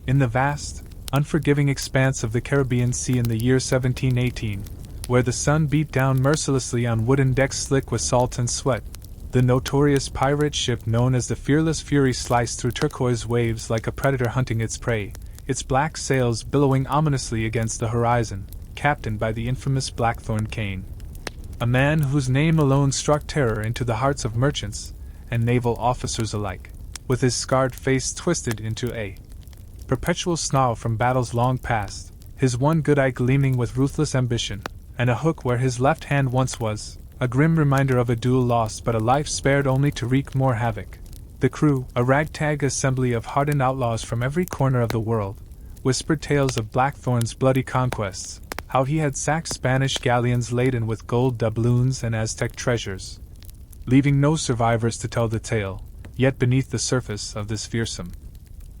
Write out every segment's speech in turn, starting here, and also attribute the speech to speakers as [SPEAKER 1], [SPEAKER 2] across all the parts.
[SPEAKER 1] In the vast, unforgiving expanse of the Caribbean Sea in the year 1718, where the sun beat down mercilessly on wooden decks slick with salt and sweat, the notorious pirate ship known as the Fearless Fury sliced through turquoise waves like a predator hunting its prey, its black sails billowing ominously against the horizon, captained by the infamous Blackthorn Kane. A man whose name alone struck terror into the hearts of merchants and naval officers alike, with his scarred face twisted into a perpetual snarl from battles long past, his one good eye gleaming with ruthless ambition, and a hook where his left hand once was, a grim reminder of a duel lost but a life spared only to wreak more havoc. The crew, a ragtag assembly of hardened outlaws from every corner of the world, whispered tales of Blackthorn's bloody conquests, how he had sacked Spanish galleons laden with gold doubloons and Aztec treasures, leaving no survivors to tell the tale. Yet beneath the surface of this fearsome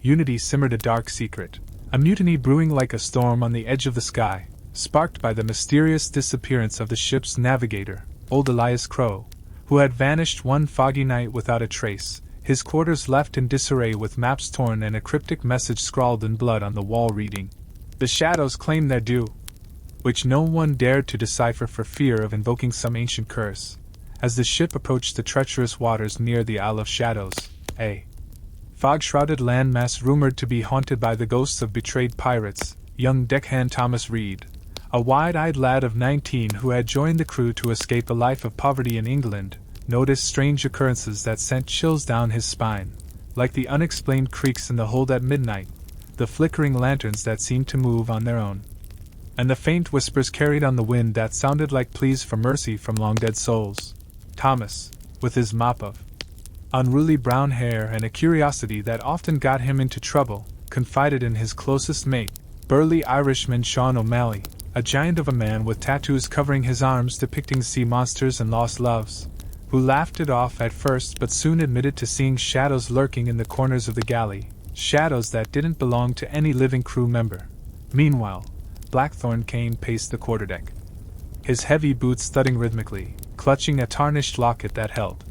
[SPEAKER 1] unity simmered a dark secret, a mutiny brewing like a storm on the edge of the sky, sparked by the mysterious disappearance of the ship's navigator, old Elias Crow, who had vanished one foggy night without a trace, his quarters left in disarray with maps torn and a cryptic message scrawled in blood on the wall reading, "The shadows claim their due," which no one dared to decipher for fear of invoking some ancient curse. As the ship approached the treacherous waters near the Isle of Shadows, a fog-shrouded landmass rumored to be haunted by the ghosts of betrayed pirates, young deckhand Thomas Reed, a wide-eyed lad of 19 who had joined the crew to escape a life of poverty in England, noticed strange occurrences that sent chills down his spine, like the unexplained creaks in the hold at midnight, the flickering lanterns that seemed to move on their own, and the faint whispers carried on the wind that sounded like pleas for mercy from long-dead souls. Thomas, with his mop of unruly brown hair and a curiosity that often got him into trouble, confided in his closest mate, burly Irishman Sean O'Malley, a giant of a man with tattoos covering his arms depicting sea monsters and lost loves, who laughed it off at first but soon admitted to seeing shadows lurking in the corners of the galley, shadows that didn't belong to any living crew member. Meanwhile, Blackthorn Kane paced the quarterdeck, his heavy boots thudding rhythmically, clutching a tarnished locket that held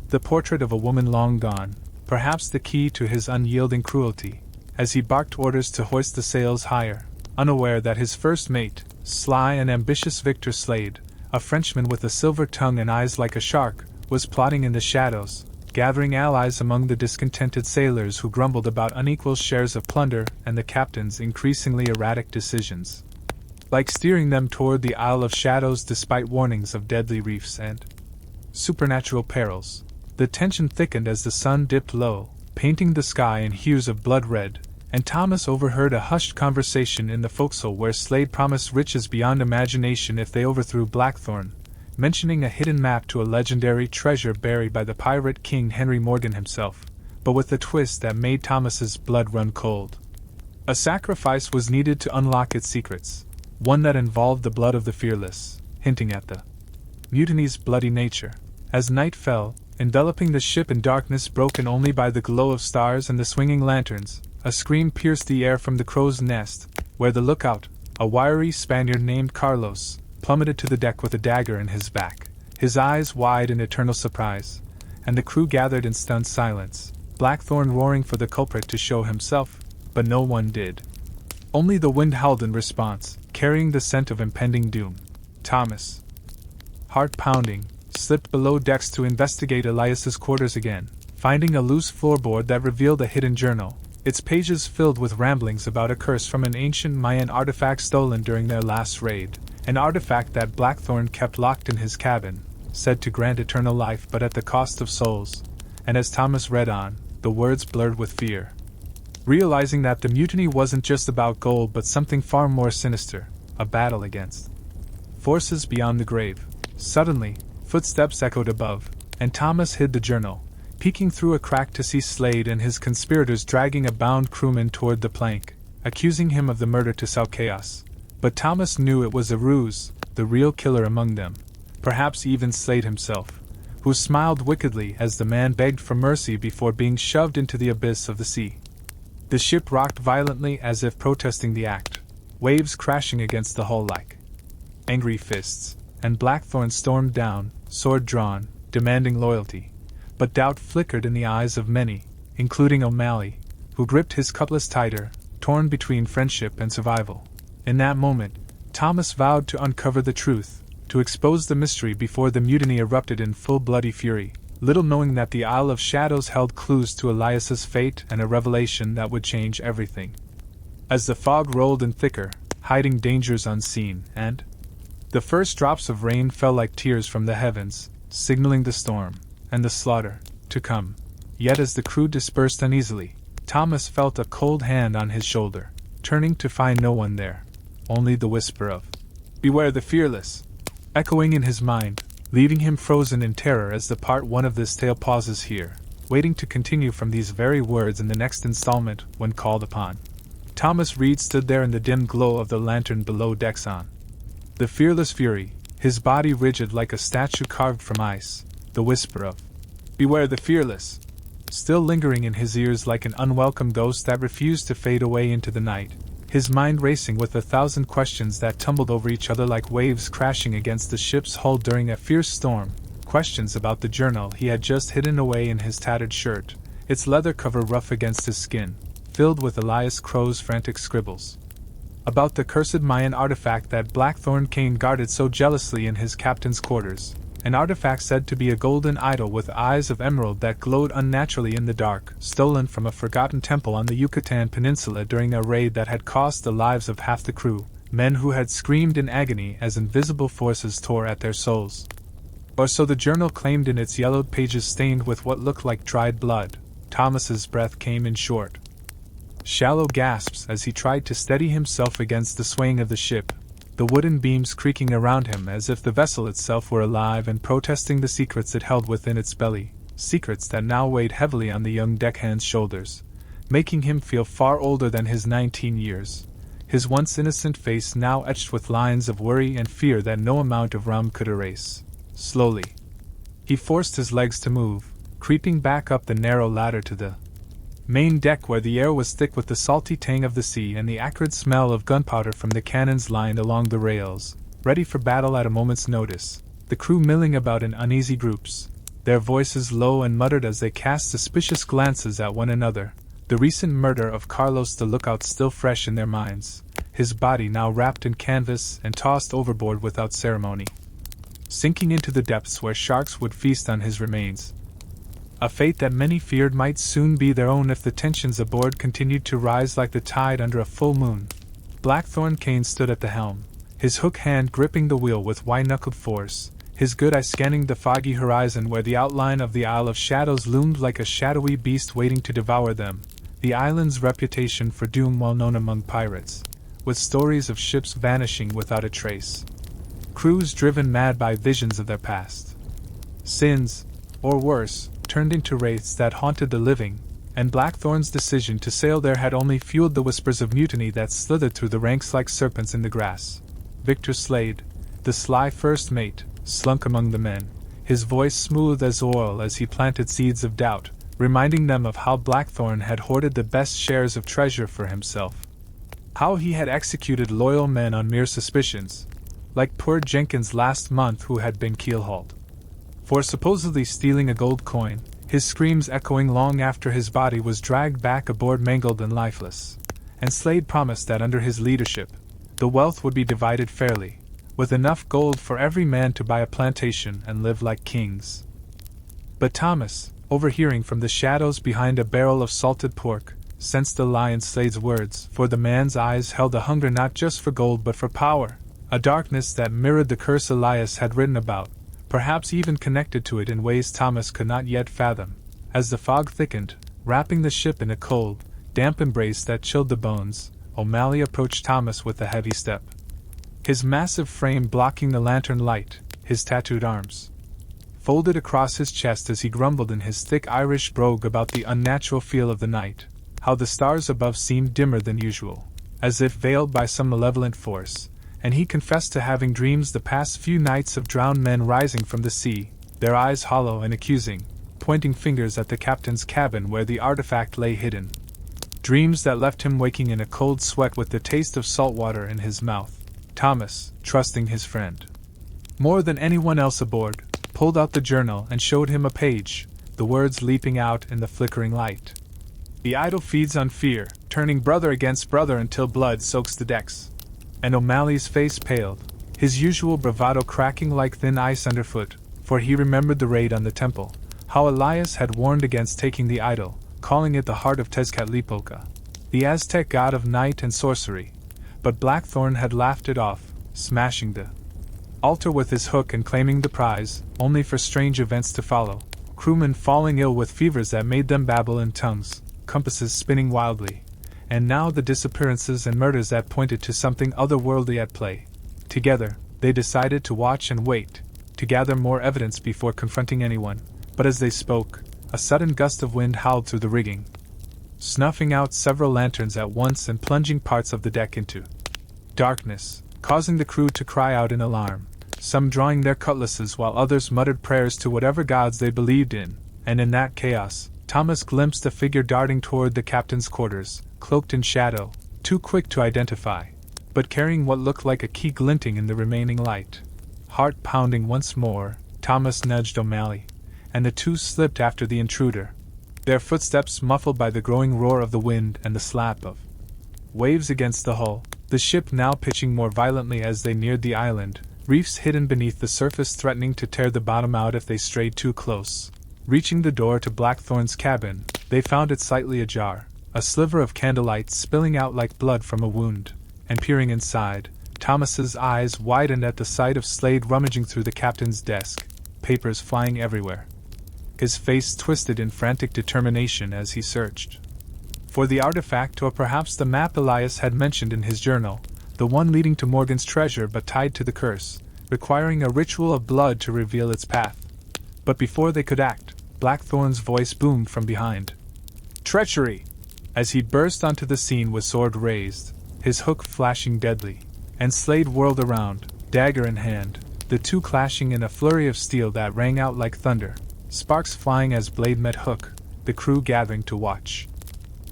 [SPEAKER 1] the portrait of a woman long gone, perhaps the key to his unyielding cruelty, as he barked orders to hoist the sails higher, unaware that his first mate, sly and ambitious Victor Slade, a Frenchman with a silver tongue and eyes like a shark, was plotting in the shadows, gathering allies among the discontented sailors who grumbled about unequal shares of plunder and the captain's increasingly erratic decisions, like steering them toward the Isle of Shadows despite warnings of deadly reefs and supernatural perils. The tension thickened as the sun dipped low, painting the sky in hues of blood red, and Thomas overheard a hushed conversation in the forecastle where Slade promised riches beyond imagination if they overthrew Blackthorn, mentioning a hidden map to a legendary treasure buried by the pirate king Henry Morgan himself, but with a twist that made Thomas's blood run cold. A sacrifice was needed to unlock its secrets, one that involved the blood of the fearless, hinting at the mutiny's bloody nature. As night fell, enveloping the ship in darkness broken only by the glow of stars and the swinging lanterns, a scream pierced the air from the crow's nest, where the lookout, a wiry Spaniard named Carlos, plummeted to the deck with a dagger in his back, his eyes wide in eternal surprise, and the crew gathered in stunned silence, Blackthorn roaring for the culprit to show himself, but no one did. Only the wind howled in response, carrying the scent of impending doom. Thomas, heart pounding, slipped below decks to investigate Elias's quarters again, finding a loose floorboard that revealed a hidden journal, its pages filled with ramblings about a curse from an ancient Mayan artifact stolen during their last raid, an artifact that Blackthorn kept locked in his cabin, said to grant eternal life but at the cost of souls. And as Thomas read on, the words blurred with fear, realizing that the mutiny wasn't just about gold but something far more sinister, a battle against forces beyond the grave. Suddenly, footsteps echoed above, and Thomas hid the journal, peeking through a crack to see Slade and his conspirators dragging a bound crewman toward the plank, accusing him of the murder to sow chaos. But Thomas knew it was a ruse, the real killer among them, perhaps even Slade himself, who smiled wickedly as the man begged for mercy before being shoved into the abyss of the sea. The ship rocked violently as if protesting the act, waves crashing against the hull like angry fists, and Blackthorn stormed down, sword drawn, demanding loyalty. But doubt flickered in the eyes of many, including O'Malley, who gripped his cutlass tighter, torn between friendship and survival. In that moment, Thomas vowed to uncover the truth, to expose the mystery before the mutiny erupted in full bloody fury, little knowing that the Isle of Shadows held clues to Elias's fate and a revelation that would change everything. As the fog rolled in thicker, hiding dangers unseen, and the first drops of rain fell like tears from the heavens, signaling the storm and the slaughter to come. Yet as the crew dispersed uneasily, Thomas felt a cold hand on his shoulder, turning to find no one there, only the whisper of "Beware the fearless," echoing in his mind, leaving him frozen in terror as the part 1 of this tale pauses here, waiting to continue from these very words in the next installment when called upon. Thomas Reed stood there in the dim glow of the lantern below decks on the fearless fury, his body rigid like a statue carved from ice, the whisper of "Beware the fearless," still lingering in his ears like an unwelcome ghost that refused to fade away into the night, his mind racing with 1,000 questions that tumbled over each other like waves crashing against the ship's hull during a fierce storm, questions about the journal he had just hidden away in his tattered shirt, its leather cover rough against his skin, filled with Elias Crow's frantic scribbles. About the cursed Mayan artifact that Blackthorn Kane guarded so jealously in his captain's quarters, an artifact said to be a golden idol with eyes of emerald that glowed unnaturally in the dark, stolen from a forgotten temple on the Yucatan Peninsula during a raid that had cost the lives of half the crew, men who had screamed in agony as invisible forces tore at their souls. Or so the journal claimed in its yellowed pages stained with what looked like dried blood. Thomas's breath came in short, shallow gasps as he tried to steady himself against the swaying of the ship, the wooden beams creaking around him as if the vessel itself were alive and protesting the secrets it held within its belly, secrets that now weighed heavily on the young deckhand's shoulders, making him feel far older than his 19 years, his once innocent face now etched with lines of worry and fear that no amount of rum could erase. Slowly, he forced his legs to move, creeping back up the narrow ladder to the main deck where the air was thick with the salty tang of the sea and the acrid smell of gunpowder from the cannons lined along the rails, ready for battle at a moment's notice, the crew milling about in uneasy groups, their voices low and muttered as they cast suspicious glances at one another, the recent murder of Carlos the lookout still fresh in their minds, his body now wrapped in canvas and tossed overboard without ceremony, sinking into the depths where sharks would feast on his remains. A fate that many feared might soon be their own if the tensions aboard continued to rise like the tide under a full moon. Blackthorn Kane stood at the helm, his hook hand gripping the wheel with white-knuckled force, his good eye scanning the foggy horizon where the outline of the Isle of Shadows loomed like a shadowy beast waiting to devour them, the island's reputation for doom well known among pirates, with stories of ships vanishing without a trace, crews driven mad by visions of their past sins, or worse, turned into wraiths that haunted the living, and Blackthorn's decision to sail there had only fueled the whispers of mutiny that slithered through the ranks like serpents in the grass. Victor Slade, the sly first mate, slunk among the men, his voice smooth as oil as he planted seeds of doubt, reminding them of how Blackthorn had hoarded the best shares of treasure for himself. How he had executed loyal men on mere suspicions, like poor Jenkins last month who had been keel-hauled for supposedly stealing a gold coin, his screams echoing long after his body was dragged back aboard mangled and lifeless. And Slade promised that under his leadership, the wealth would be divided fairly, with enough gold for every man to buy a plantation and live like kings. But Thomas, overhearing from the shadows behind a barrel of salted pork, sensed the lie in Slade's words, for the man's eyes held a hunger not just for gold but for power, a darkness that mirrored the curse Elias had written about, perhaps even connected to it in ways Thomas could not yet fathom. As the fog thickened, wrapping the ship in a cold, damp embrace that chilled the bones, O'Malley approached Thomas with a heavy step, his massive frame blocking the lantern light, his tattooed arms folded across his chest as he grumbled in his thick Irish brogue about the unnatural feel of the night, how the stars above seemed dimmer than usual, as if veiled by some malevolent force, and he confessed to having dreams the past few nights of drowned men rising from the sea, their eyes hollow and accusing, pointing fingers at the captain's cabin where the artifact lay hidden. Dreams that left him waking in a cold sweat with the taste of salt water in his mouth. Thomas, trusting his friend more than anyone else aboard, pulled out the journal and showed him a page, the words leaping out in the flickering light. The idol feeds on fear, turning brother against brother until blood soaks the decks. And O'Malley's face paled, his usual bravado cracking like thin ice underfoot, for he remembered the raid on the temple, how Elias had warned against taking the idol, calling it the heart of Tezcatlipoca, the Aztec god of night and sorcery. But Blackthorn had laughed it off, smashing the altar with his hook and claiming the prize, only for strange events to follow. Crewmen falling ill with fevers that made them babble in tongues, compasses spinning wildly, and now the disappearances and murders that pointed to something otherworldly at play. Together, they decided to watch and wait, to gather more evidence before confronting anyone, but as they spoke, a sudden gust of wind howled through the rigging, snuffing out several lanterns at once and plunging parts of the deck into darkness, causing the crew to cry out in alarm, some drawing their cutlasses while others muttered prayers to whatever gods they believed in, and in that chaos, Thomas glimpsed a figure darting toward the captain's quarters, cloaked in shadow, too quick to identify, but carrying what looked like a key glinting in the remaining light. Heart pounding once more, Thomas nudged O'Malley, and the two slipped after the intruder, their footsteps muffled by the growing roar of the wind and the slap of waves against the hull, the ship now pitching more violently as they neared the island, reefs hidden beneath the surface threatening to tear the bottom out if they strayed too close. Reaching the door to Blackthorn's cabin, they found it slightly ajar, a sliver of candlelight spilling out like blood from a wound, and peering inside, Thomas's eyes widened at the sight of Slade rummaging through the captain's desk, papers flying everywhere. His face twisted in frantic determination as he searched for the artifact or perhaps the map Elias had mentioned in his journal, the one leading to Morgan's treasure but tied to the curse, requiring a ritual of blood to reveal its path. But before they could act, Blackthorn's voice boomed from behind. "Treachery!" As he burst onto the scene with sword raised, his hook flashing deadly, and Slade whirled around, dagger in hand, the two clashing in a flurry of steel that rang out like thunder, sparks flying as blade met hook, the crew gathering to watch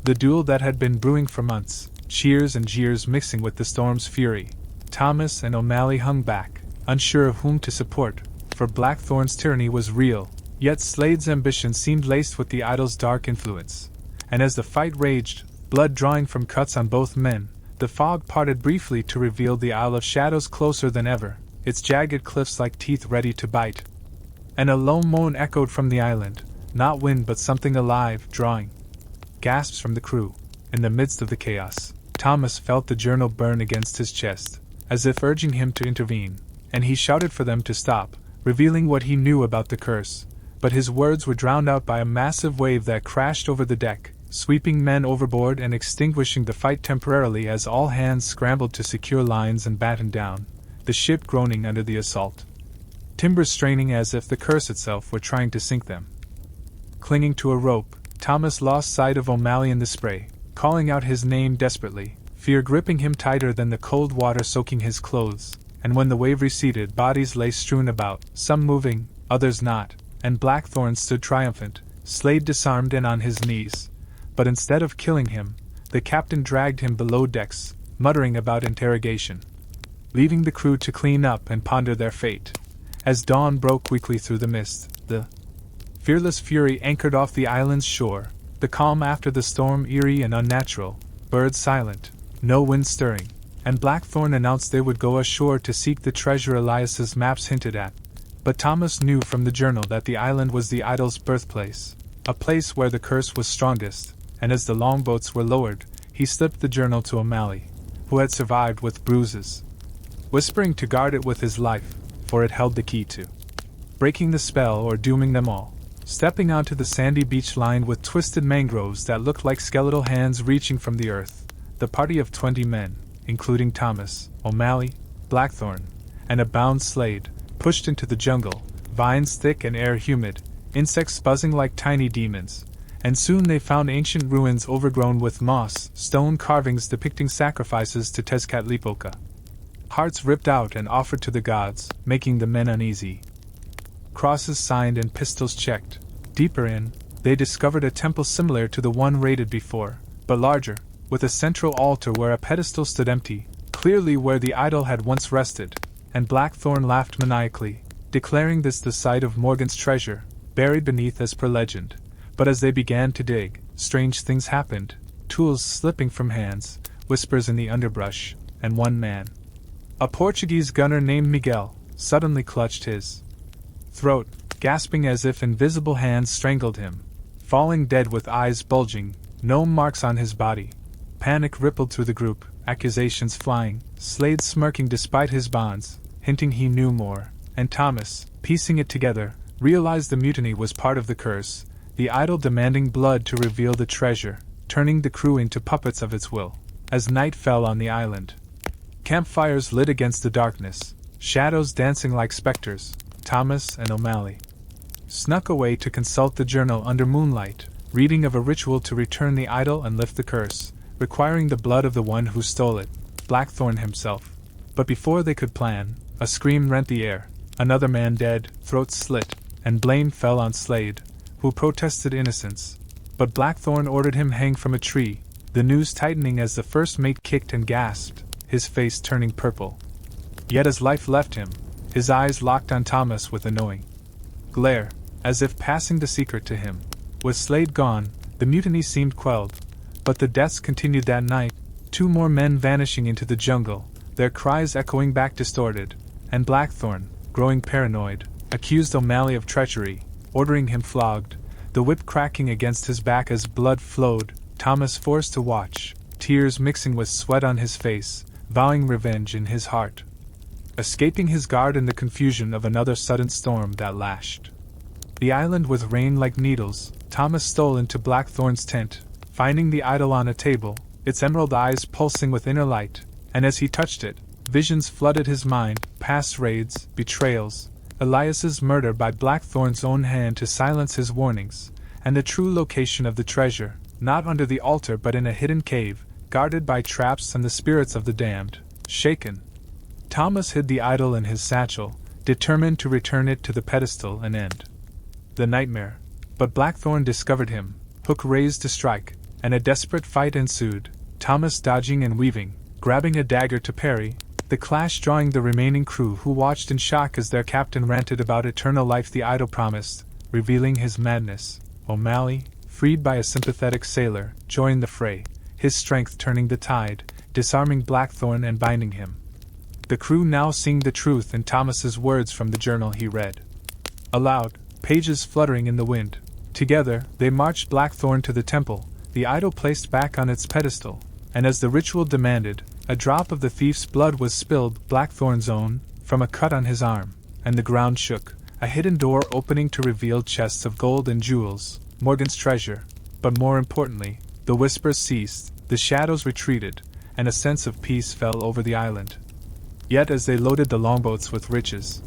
[SPEAKER 1] the duel that had been brewing for months, cheers and jeers mixing with the storm's fury. Thomas and O'Malley hung back, unsure of whom to support, for Blackthorn's tyranny was real, yet Slade's ambition seemed laced with the idol's dark influence. And as the fight raged, blood drawing from cuts on both men, the fog parted briefly to reveal the Isle of Shadows closer than ever, its jagged cliffs like teeth ready to bite. And a low moan echoed from the island, not wind but something alive, drawing gasps from the crew. In the midst of the chaos, Thomas felt the journal burn against his chest, as if urging him to intervene, and he shouted for them to stop, revealing what he knew about the curse. But his words were drowned out by a massive wave that crashed over the deck, sweeping men overboard and extinguishing the fight temporarily as all hands scrambled to secure lines and batten down, the ship groaning under the assault, timbers straining as if the curse itself were trying to sink them. Clinging to a rope, Thomas lost sight of O'Malley in the spray, calling out his name desperately, fear gripping him tighter than the cold water soaking his clothes, and when the wave receded, bodies lay strewn about, some moving, others not, and Blackthorn stood triumphant, Slade disarmed and on his knees. But instead of killing him, the captain dragged him below decks, muttering about interrogation, leaving the crew to clean up and ponder their fate. As dawn broke weakly through the mist, the fearless fury anchored off the island's shore, the calm after the storm eerie and unnatural, birds silent, no wind stirring, and Blackthorn announced they would go ashore to seek the treasure Elias's maps hinted at. But Thomas knew from the journal that the island was the idol's birthplace, a place where the curse was strongest, and as the longboats were lowered, he slipped the journal to O'Malley, who had survived with bruises, whispering to guard it with his life, for it held the key to breaking the spell or dooming them all. Stepping onto the sandy beach lined with twisted mangroves that looked like skeletal hands reaching from the earth, the party of 20 men, including Thomas, O'Malley, Blackthorn, and a bound Slade, pushed into the jungle, vines thick and air humid, insects buzzing like tiny demons, and soon they found ancient ruins overgrown with moss, stone carvings depicting sacrifices to Tezcatlipoca. Hearts ripped out and offered to the gods, making the men uneasy. Crosses signed and pistols checked. Deeper in, they discovered a temple similar to the one raided before, but larger, with a central altar where a pedestal stood empty, clearly where the idol had once rested, and Blackthorn laughed maniacally, declaring this the site of Morgan's treasure, buried beneath as per legend. But as they began to dig, strange things happened. tools slipping from hands, whispers in the underbrush, and one man, a Portuguese gunner named Miguel, suddenly clutched his throat, gasping as if invisible hands strangled him, falling dead with eyes bulging, no marks on his body. Panic rippled through the group, accusations flying, Slade smirking despite his bonds, hinting he knew more, and Thomas, piecing it together, realized the mutiny was part of the curse, the idol demanding blood to reveal the treasure, turning the crew into puppets of its will. As night fell on the island, campfires lit against the darkness, shadows dancing like specters. Thomas and O'Malley snuck away to consult the journal under moonlight, reading of a ritual to return the idol and lift the curse, requiring the blood of the one who stole it, Blackthorn himself. But before they could plan, a scream rent the air, another man dead, throat slit, and blame fell on Slade, who protested innocence. But Blackthorn ordered him hang from a tree, the noose tightening as the first mate kicked and gasped, his face turning purple. Yet as life left him, his eyes locked on Thomas with a knowing glare, as if passing the secret to him. With Slade gone, the mutiny seemed quelled, but the deaths continued that night, 2 more men vanishing into the jungle, their cries echoing back distorted, and Blackthorn, growing paranoid, accused O'Malley of treachery, ordering him flogged, the whip cracking against his back as blood flowed. Thomas forced to watch, tears mixing with sweat on his face, vowing revenge in his heart. Escaping his guard in the confusion of another sudden storm that lashed the island with rain like needles, Thomas stole into Blackthorn's tent, finding the idol on a table, its emerald eyes pulsing with inner light, and as he touched it, visions flooded his mind, past raids, betrayals, Elias's murder by Blackthorn's own hand to silence his warnings, and the true location of the treasure, not under the altar but in a hidden cave, guarded by traps and the spirits of the damned. Shaken, Thomas hid the idol in his satchel, determined to return it to the pedestal and end the nightmare. But Blackthorn discovered him, hook raised to strike, and a desperate fight ensued, Thomas dodging and weaving, grabbing a dagger to parry, the clash drawing the remaining crew who watched in shock as their captain ranted about eternal life the idol promised, revealing his madness. O'Malley, freed by a sympathetic sailor, joined the fray, his strength turning the tide, disarming Blackthorn and binding him. The crew now seeing the truth in Thomas's words from the journal he read aloud, pages fluttering in the wind. Together, they marched Blackthorn to the temple, the idol placed back on its pedestal, and as the ritual demanded, a drop of the thief's blood was spilled, Blackthorn's own, from a cut on his arm, and the ground shook, a hidden door opening to reveal chests of gold and jewels, Morgan's treasure. But more importantly, the whispers ceased, the shadows retreated, and a sense of peace fell over the island. Yet as they loaded the longboats with riches,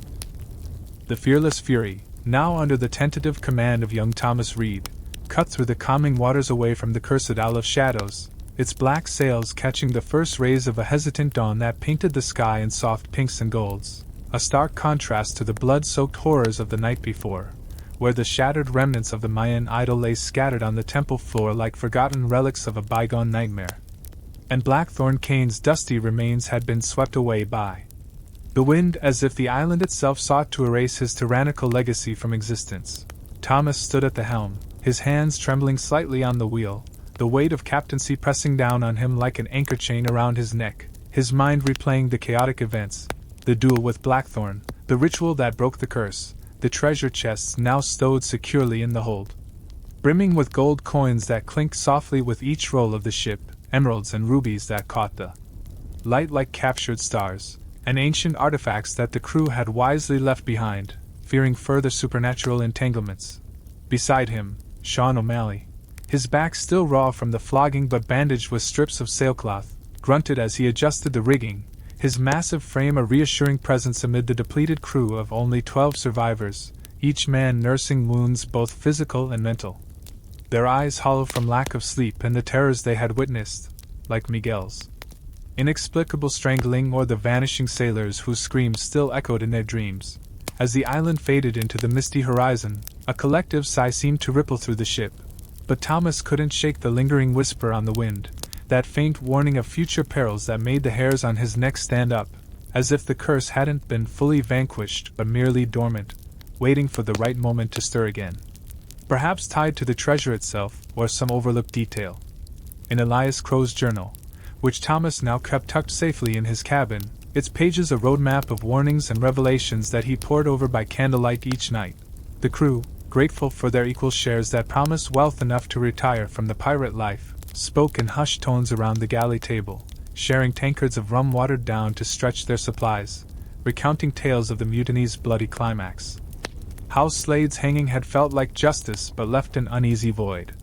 [SPEAKER 1] the fearless Fury, now under the tentative command of young Thomas Reed, cut through the calming waters away from the cursed Isle of Shadows, its black sails catching the first rays of a hesitant dawn that painted the sky in soft pinks and golds, a stark contrast to the blood-soaked horrors of the night before, where the shattered remnants of the Mayan idol lay scattered on the temple floor like forgotten relics of a bygone nightmare. And Blackthorn Kane's dusty remains had been swept away by the wind, as if the island itself sought to erase his tyrannical legacy from existence. Thomas stood at the helm, his hands trembling slightly on the wheel, the weight of captaincy pressing down on him like an anchor chain around his neck, his mind replaying the chaotic events, the duel with Blackthorn, the ritual that broke the curse, the treasure chests now stowed securely in the hold, brimming with gold coins that clinked softly with each roll of the ship, emeralds and rubies that caught the light like captured stars, and ancient artifacts that the crew had wisely left behind, fearing further supernatural entanglements. Beside him, Sean O'Malley, his back still raw from the flogging but bandaged with strips of sailcloth, grunted as he adjusted the rigging, his massive frame a reassuring presence amid the depleted crew of only 12 survivors, each man nursing wounds both physical and mental, their eyes hollow from lack of sleep and the terrors they had witnessed, like Miguel's inexplicable strangling or the vanishing sailors whose screams still echoed in their dreams. As the island faded into the misty horizon, a collective sigh seemed to ripple through the ship, but Thomas couldn't shake the lingering whisper on the wind, that faint warning of future perils that made the hairs on his neck stand up, as if the curse hadn't been fully vanquished but merely dormant, waiting for the right moment to stir again. Perhaps tied to the treasure itself, or some overlooked detail. in Elias Crow's journal, which Thomas now kept tucked safely in his cabin, its pages a roadmap of warnings and revelations that he pored over by candlelight each night. The crew, grateful for their equal shares that promised wealth enough to retire from the pirate life, spoke in hushed tones around the galley table, sharing tankards of rum watered down to stretch their supplies, recounting tales of the mutiny's bloody climax. How Slade's hanging had felt like justice but left an uneasy void.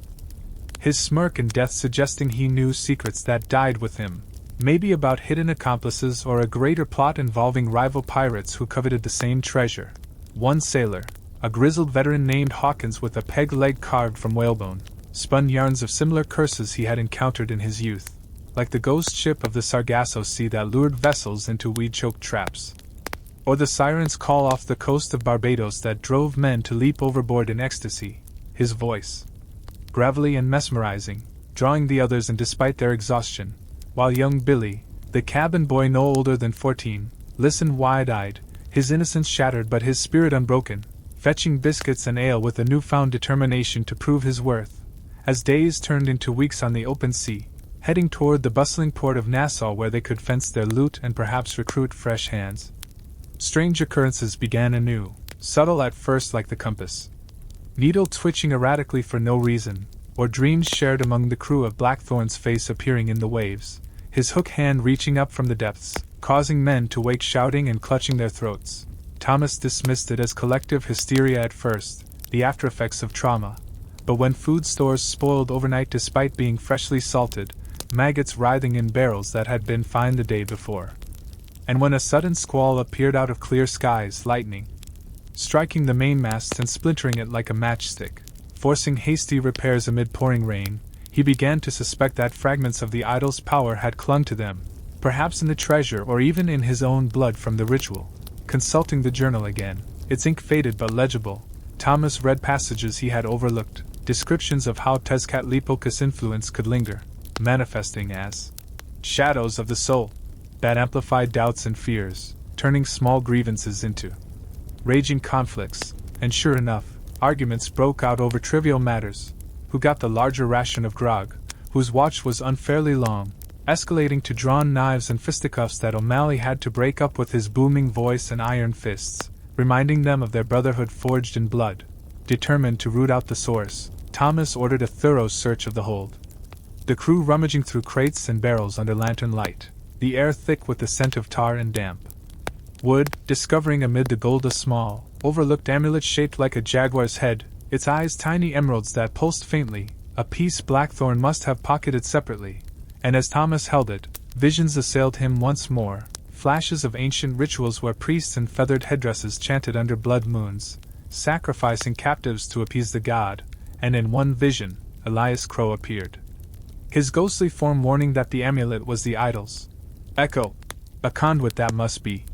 [SPEAKER 1] His smirk in death suggesting he knew secrets that died with him, maybe about hidden accomplices or a greater plot involving rival pirates who coveted the same treasure. One sailor, a grizzled veteran named Hawkins with a peg leg carved from whalebone, spun yarns of similar curses he had encountered in his youth, like the ghost ship of the Sargasso Sea that lured vessels into weed-choked traps, or the siren's call off the coast of Barbados that drove men to leap overboard in ecstasy. His voice, gravelly and mesmerizing, drawing the others in despite their exhaustion, while young Billy, the cabin boy no older than 14, listened wide-eyed, his innocence shattered but his spirit unbroken, fetching biscuits and ale with a newfound determination to prove his worth, as days turned into weeks on the open sea, heading toward the bustling port of Nassau where they could fence their loot and perhaps recruit fresh hands. Strange occurrences began anew, subtle at first like the compass needle twitching erratically for no reason, or dreams shared among the crew of Blackthorn's face appearing in the waves, his hook hand reaching up from the depths, causing men to wake shouting and clutching their throats. Thomas dismissed it as collective hysteria at first, the aftereffects of trauma, but when food stores spoiled overnight despite being freshly salted, maggots writhing in barrels that had been fine the day before, and when a sudden squall appeared out of clear skies, lightning striking the mainmast and splintering it like a matchstick, forcing hasty repairs amid pouring rain, he began to suspect that fragments of the idol's power had clung to them, perhaps in the treasure or even in his own blood from the ritual. Consulting the journal again, its ink faded but legible, Thomas read passages he had overlooked, descriptions of how Tezcatlipoca's influence could linger, manifesting as shadows of the soul that amplified doubts and fears, turning small grievances into raging conflicts, and sure enough, arguments broke out over trivial matters: who got the larger ration of grog, whose watch was unfairly long, escalating to drawn knives and fisticuffs that O'Malley had to break up with his booming voice and iron fists, reminding them of their brotherhood forged in blood. Determined to root out the source, Thomas ordered a thorough search of the hold. The crew rummaging through crates and barrels under lantern light, the air thick with the scent of tar and damp wood, discovering amid the gold a small, overlooked amulet shaped like a jaguar's head, its eyes tiny emeralds that pulsed faintly, a piece Blackthorn must have pocketed separately, and as Thomas held it, visions assailed him once more, flashes of ancient rituals where priests in feathered headdresses chanted under blood moons, sacrificing captives to appease the god, and in one vision, Elias Crow appeared, his ghostly form warning that the amulet was the idol's. Echo, a conduit that must be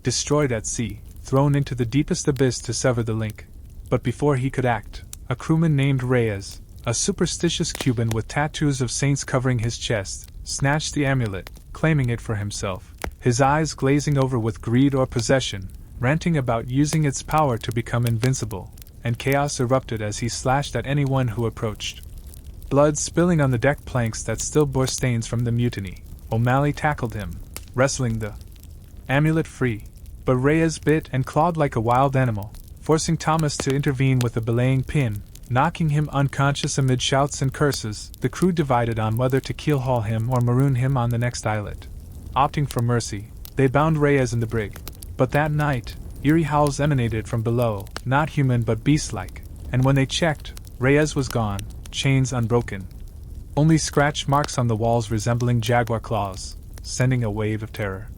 [SPEAKER 1] destroyed at sea, thrown into the deepest abyss to sever the link. But before he could act, a crewman named Reyes, a superstitious Cuban with tattoos of saints covering his chest, snatched the amulet, claiming it for himself, his eyes glazing over with greed or possession, ranting about using its power to become invincible, and chaos erupted as he slashed at anyone who approached. Blood spilling on the deck planks that still bore stains from the mutiny, O'Malley tackled him, wrestling the amulet free, but Reyes bit and clawed like a wild animal, forcing Thomas to intervene with a belaying pin, knocking him unconscious amid shouts and curses. The crew divided on whether to keelhaul him or maroon him on the next islet. Opting for mercy, they bound Reyes in the brig, but that night, eerie howls emanated from below, not human but beast-like, and when they checked, Reyes was gone, chains unbroken. Only scratch marks on the walls resembling jaguar claws, sending a wave of terror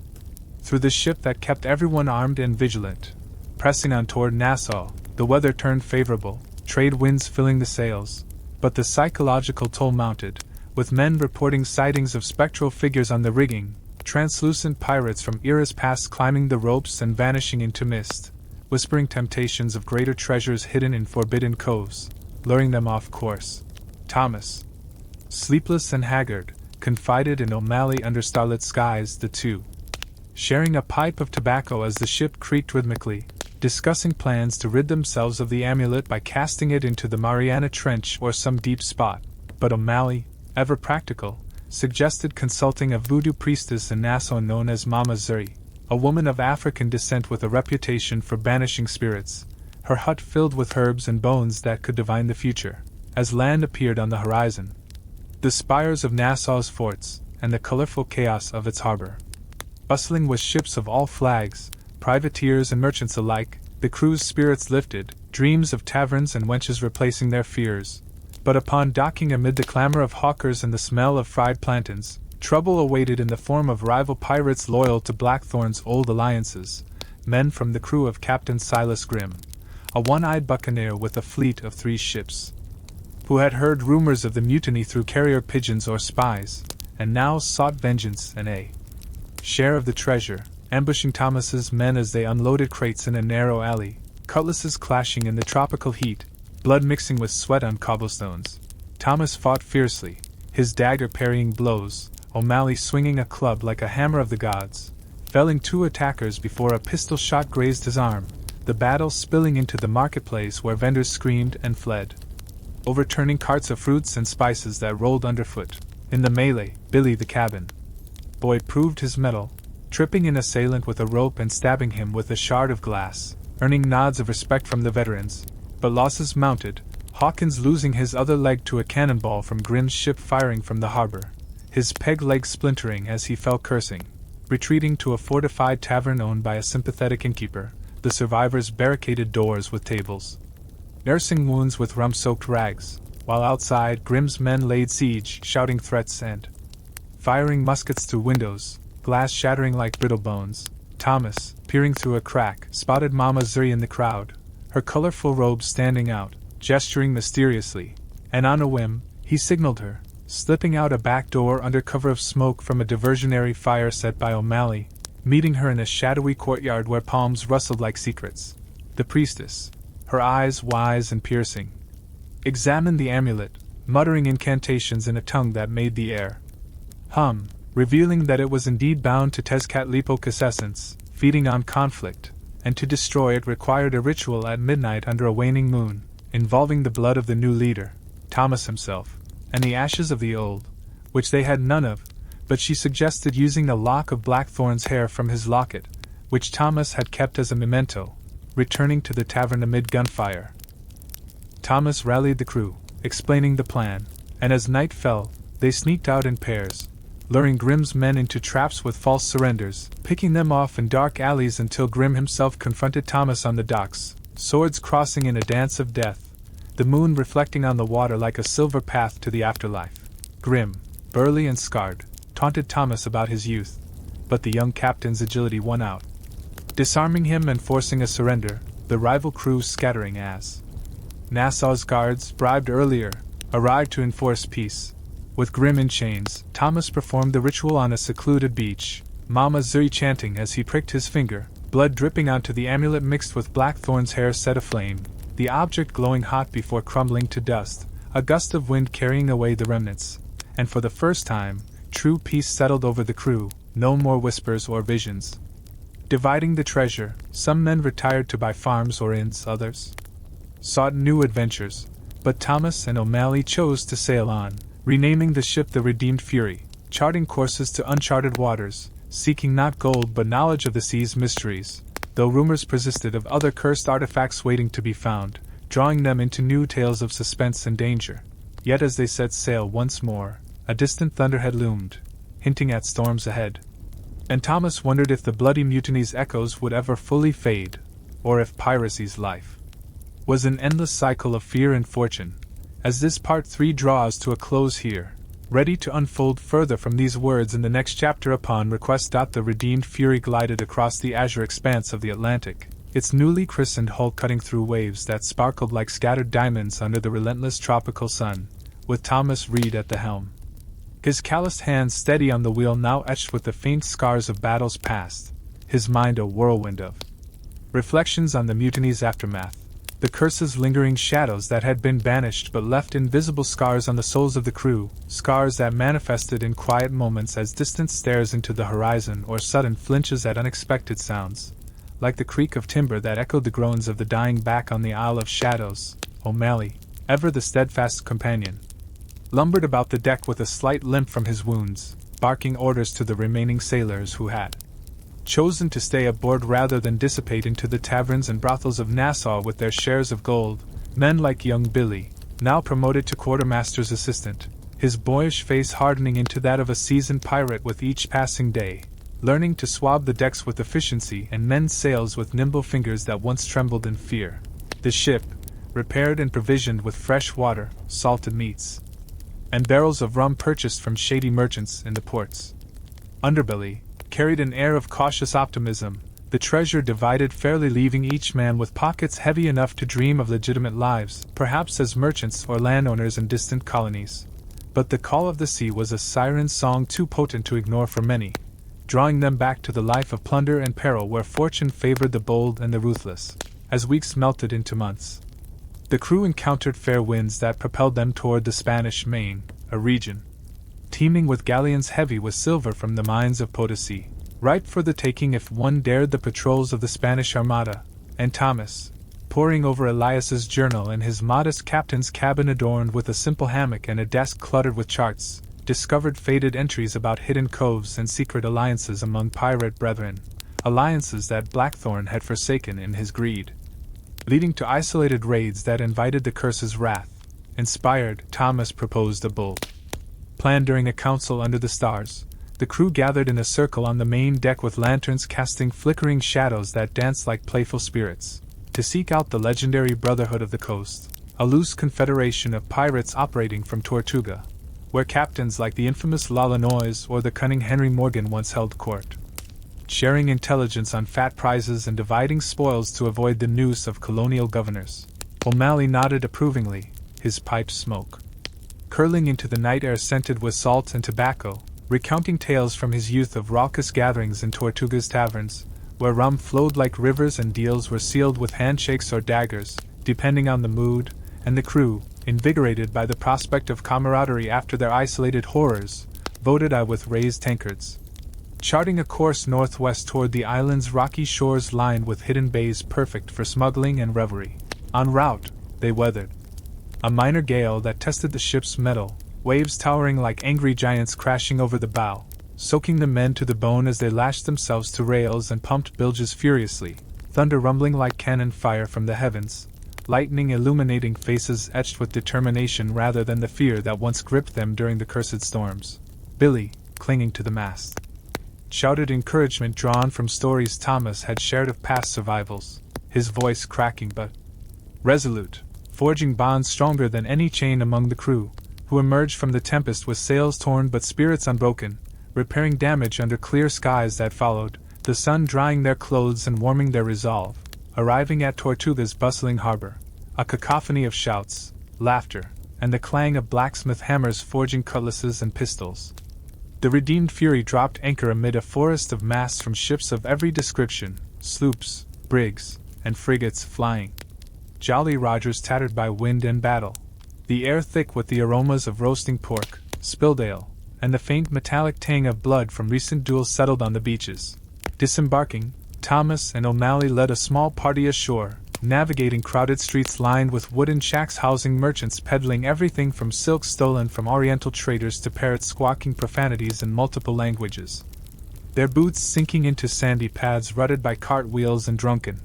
[SPEAKER 1] through the ship that kept everyone armed and vigilant. Pressing on toward Nassau, the weather turned favorable, trade winds filling the sails, but the psychological toll mounted, with men reporting sightings of spectral figures on the rigging, translucent pirates from eras past climbing the ropes and vanishing into mist, whispering temptations of greater treasures hidden in forbidden coves, luring them off course. Thomas, sleepless and haggard, confided in O'Malley under starlit skies, the two sharing a pipe of tobacco as the ship creaked rhythmically, discussing plans to rid themselves of the amulet by casting it into the Mariana Trench or some deep spot. But O'Malley, ever practical, suggested consulting a voodoo priestess in Nassau known as Mama Zuri, a woman of African descent with a reputation for banishing spirits, her hut filled with herbs and bones that could divine the future, as land appeared on the horizon. The spires of Nassau's forts, and the colorful chaos of its harbor. Bustling with ships of all flags, privateers and merchants alike, the crew's spirits lifted, dreams of taverns and wenches replacing their fears. But upon docking amid the clamor of hawkers and the smell of fried plantains, trouble awaited in the form of rival pirates loyal to Blackthorn's old alliances, men from the crew of Captain Silas Grimm, a one-eyed buccaneer with a fleet of 3 ships, who had heard rumors of the mutiny through carrier pigeons or spies, and now sought vengeance and a share of the treasure, ambushing Thomas's men as they unloaded crates in a narrow alley, cutlasses clashing in the tropical heat, blood mixing with sweat on cobblestones. Thomas fought fiercely, his dagger parrying blows, O'Malley swinging a club like a hammer of the gods, felling 2 attackers before a pistol shot grazed his arm, the battle spilling into the marketplace where vendors screamed and fled, overturning carts of fruits and spices that rolled underfoot. In the melee, Billy the cabin boy proved his mettle, tripping an assailant with a rope and stabbing him with a shard of glass, earning nods of respect from the veterans, but losses mounted, Hawkins losing his other leg to a cannonball from Grimm's ship firing from the harbor, his peg leg splintering as he fell cursing. Retreating to a fortified tavern owned by a sympathetic innkeeper, the survivors barricaded doors with tables, nursing wounds with rum-soaked rags, while outside Grimm's men laid siege, shouting threats and firing muskets through windows, glass shattering like brittle bones. Thomas, peering through a crack, spotted Mama Zuri in the crowd, her colorful robe standing out, gesturing mysteriously, and on a whim, he signaled her, slipping out a back door under cover of smoke from a diversionary fire set by O'Malley, meeting her in a shadowy courtyard where palms rustled like secrets. The priestess, her eyes wise and piercing, examined the amulet, muttering incantations in a tongue that made the air hum, revealing that it was indeed bound to Tezcatlipoca's essence, feeding on conflict, and to destroy it required a ritual at midnight under a waning moon, involving the blood of the new leader, Thomas himself, and the ashes of the old, which they had none of, but she suggested using a lock of Blackthorn's hair from his locket, which Thomas had kept as a memento, returning to the tavern amid gunfire. Thomas rallied the crew, explaining the plan, and as night fell, they sneaked out in pairs, luring Grimm's men into traps with false surrenders, picking them off in dark alleys until Grimm himself confronted Thomas on the docks, swords crossing in a dance of death, the moon reflecting on the water like a silver path to the afterlife. Grimm, burly and scarred, taunted Thomas about his youth, but the young captain's agility won out, disarming him and forcing a surrender, the rival crew scattering as Nassau's guards, bribed earlier, arrived to enforce peace. With Grimm in chains, Thomas performed the ritual on a secluded beach, Mama Zuri chanting as he pricked his finger, blood dripping onto the amulet mixed with Blackthorn's hair set aflame, the object glowing hot before crumbling to dust, a gust of wind carrying away the remnants, and for the first time, true peace settled over the crew, no more whispers or visions. Dividing the treasure, some men retired to buy farms or inns, others sought new adventures, but Thomas and O'Malley chose to sail on, renaming the ship the Redeemed Fury, charting courses to uncharted waters, seeking not gold but knowledge of the sea's mysteries, though rumors persisted of other cursed artifacts waiting to be found, drawing them into new tales of suspense and danger. Yet as they set sail once more, a distant thunderhead loomed, hinting at storms ahead. And Thomas wondered if the bloody mutiny's echoes would ever fully fade, or if piracy's life was an endless cycle of fear and fortune. As this part 3 draws to a close here, ready to unfold further from these words in the next chapter upon request. The Redeemed Fury glided across the azure expanse of the Atlantic, its newly christened hull cutting through waves that sparkled like scattered diamonds under the relentless tropical sun, with Thomas Reed at the helm. His calloused hands steady on the wheel now etched with the faint scars of battles past, his mind a whirlwind of reflections on the mutiny's aftermath, the curse's lingering shadows that had been banished but left invisible scars on the souls of the crew, scars that manifested in quiet moments as distant stares into the horizon or sudden flinches at unexpected sounds, like the creak of timber that echoed the groans of the dying back on the Isle of Shadows. O'Malley, ever the steadfast companion, lumbered about the deck with a slight limp from his wounds, barking orders to the remaining sailors who had chosen to stay aboard rather than dissipate into the taverns and brothels of Nassau with their shares of gold. Men like young Billy, now promoted to quartermaster's assistant, his boyish face hardening into that of a seasoned pirate with each passing day, learning to swab the decks with efficiency and mend sails with nimble fingers that once trembled in fear. The ship, repaired and provisioned with fresh water, salted meats, and barrels of rum purchased from shady merchants in the ports. Underbelly carried an air of cautious optimism, the treasure divided fairly, leaving each man with pockets heavy enough to dream of legitimate lives, perhaps as merchants or landowners in distant colonies. But the call of the sea was a siren song too potent to ignore for many, drawing them back to the life of plunder and peril where fortune favored the bold and the ruthless. As weeks melted into months, the crew encountered fair winds that propelled them toward the Spanish Main, a region teeming with galleons heavy with silver from the mines of Potosi, ripe for the taking if one dared the patrols of the Spanish Armada. And Thomas, poring over Elias's journal in his modest captain's cabin adorned with a simple hammock and a desk cluttered with charts, discovered faded entries about hidden coves and secret alliances among pirate brethren, alliances that Blackthorn had forsaken in his greed, leading to isolated raids that invited the curse's wrath. Inspired, Thomas proposed a bold plan during a council under the stars. The crew gathered in a circle on the main deck with lanterns casting flickering shadows that danced like playful spirits, to seek out the legendary Brotherhood of the Coast, a loose confederation of pirates operating from Tortuga, where captains like the infamous L'Olonois or the cunning Henry Morgan once held court, sharing intelligence on fat prizes and dividing spoils to avoid the noose of colonial governors. O'Malley nodded approvingly, his pipe smoke curling into the night air scented with salt and tobacco, recounting tales from his youth of raucous gatherings in Tortuga's taverns, where rum flowed like rivers and deals were sealed with handshakes or daggers, depending on the mood, and the crew, invigorated by the prospect of camaraderie after their isolated horrors, voted aye with raised tankards, charting a course northwest toward the island's rocky shores lined with hidden bays perfect for smuggling and revelry. En route, they weathered a minor gale that tested the ship's mettle, waves towering like angry giants crashing over the bow, soaking the men to the bone as they lashed themselves to rails and pumped bilges furiously, thunder rumbling like cannon fire from the heavens, lightning illuminating faces etched with determination rather than the fear that once gripped them during the cursed storms. Billy, clinging to the mast, shouted encouragement drawn from stories Thomas had shared of past survivals, his voice cracking but resolute, forging bonds stronger than any chain among the crew, who emerged from the tempest with sails torn but spirits unbroken, repairing damage under clear skies that followed, the sun drying their clothes and warming their resolve, arriving at Tortuga's bustling harbor, a cacophony of shouts, laughter, and the clang of blacksmith hammers forging cutlasses and pistols. The redeemed Fury dropped anchor amid a forest of masts from ships of every description, sloops, brigs, and frigates flying. Jolly Rogers tattered by wind and battle, the air thick with the aromas of roasting pork, spilled ale, and the faint metallic tang of blood from recent duels settled on the beaches. Disembarking, Thomas and O'Malley led a small party ashore, navigating crowded streets lined with wooden shacks housing merchants peddling everything from silk stolen from Oriental traders to parrots squawking profanities in multiple languages, their boots sinking into sandy paths rutted by cartwheels and drunken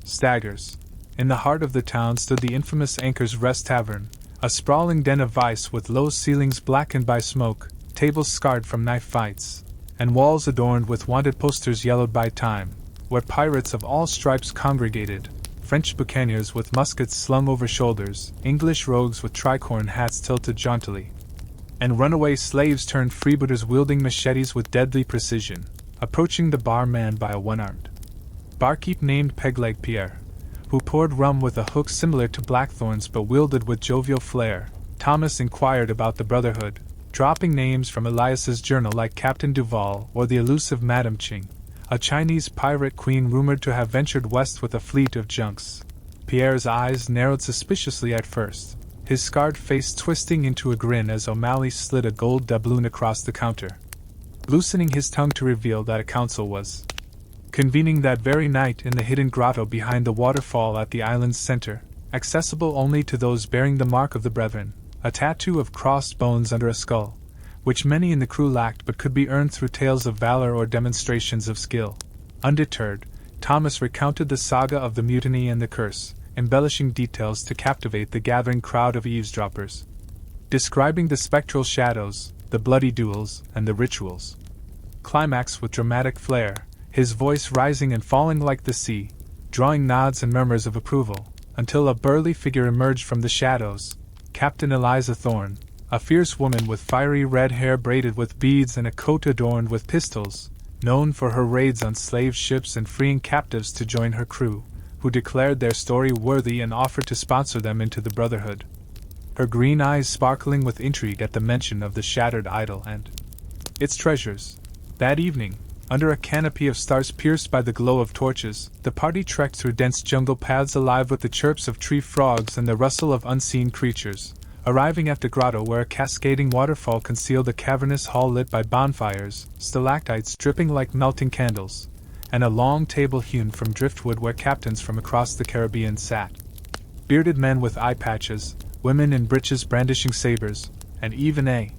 [SPEAKER 1] staggers. In the heart of the town stood the infamous Anchor's Rest Tavern, a sprawling den of vice with low ceilings blackened by smoke, tables scarred from knife fights, and walls adorned with wanted posters yellowed by time, where pirates of all stripes congregated, French buccaneers with muskets slung over shoulders, English rogues with tricorn hats tilted jauntily, and runaway slaves turned freebooters wielding machetes with deadly precision, approaching the bar manned by a one-armed barkeep named Pegleg Pierre, who poured rum with a hook similar to Blackthorn's but wielded with jovial flair. Thomas inquired about the Brotherhood, dropping names from Elias's journal like Captain Duval or the elusive Madame Ching, a Chinese pirate queen rumored to have ventured west with a fleet of junks. Pierre's eyes narrowed suspiciously at first, his scarred face twisting into a grin as O'Malley slid a gold doubloon across the counter, loosening his tongue to reveal that a council was convening that very night in the hidden grotto behind the waterfall at the island's center, accessible only to those bearing the mark of the Brethren, a tattoo of crossed bones under a skull, which many in the crew lacked but could be earned through tales of valor or demonstrations of skill. Undeterred, Thomas recounted the saga of the mutiny and the curse, embellishing details to captivate the gathering crowd of eavesdroppers. Describing the spectral shadows, the bloody duels, and the rituals. Climax with dramatic flair, his voice rising and falling like the sea, drawing nods and murmurs of approval, until a burly figure emerged from the shadows, Captain Eliza Thorne, a fierce woman with fiery red hair braided with beads and a coat adorned with pistols, known for her raids on slave ships and freeing captives to join her crew, who declared their story worthy and offered to sponsor them into the Brotherhood. Her green eyes sparkling with intrigue at the mention of the shattered idol and its treasures. That evening, under a canopy of stars pierced by the glow of torches, the party trekked through dense jungle paths alive with the chirps of tree frogs and the rustle of unseen creatures, arriving at the grotto where a cascading waterfall concealed a cavernous hall lit by bonfires, stalactites dripping like melting candles, and a long table hewn from driftwood where captains from across the Caribbean sat. Bearded men with eye patches, women in breeches brandishing sabers, and even a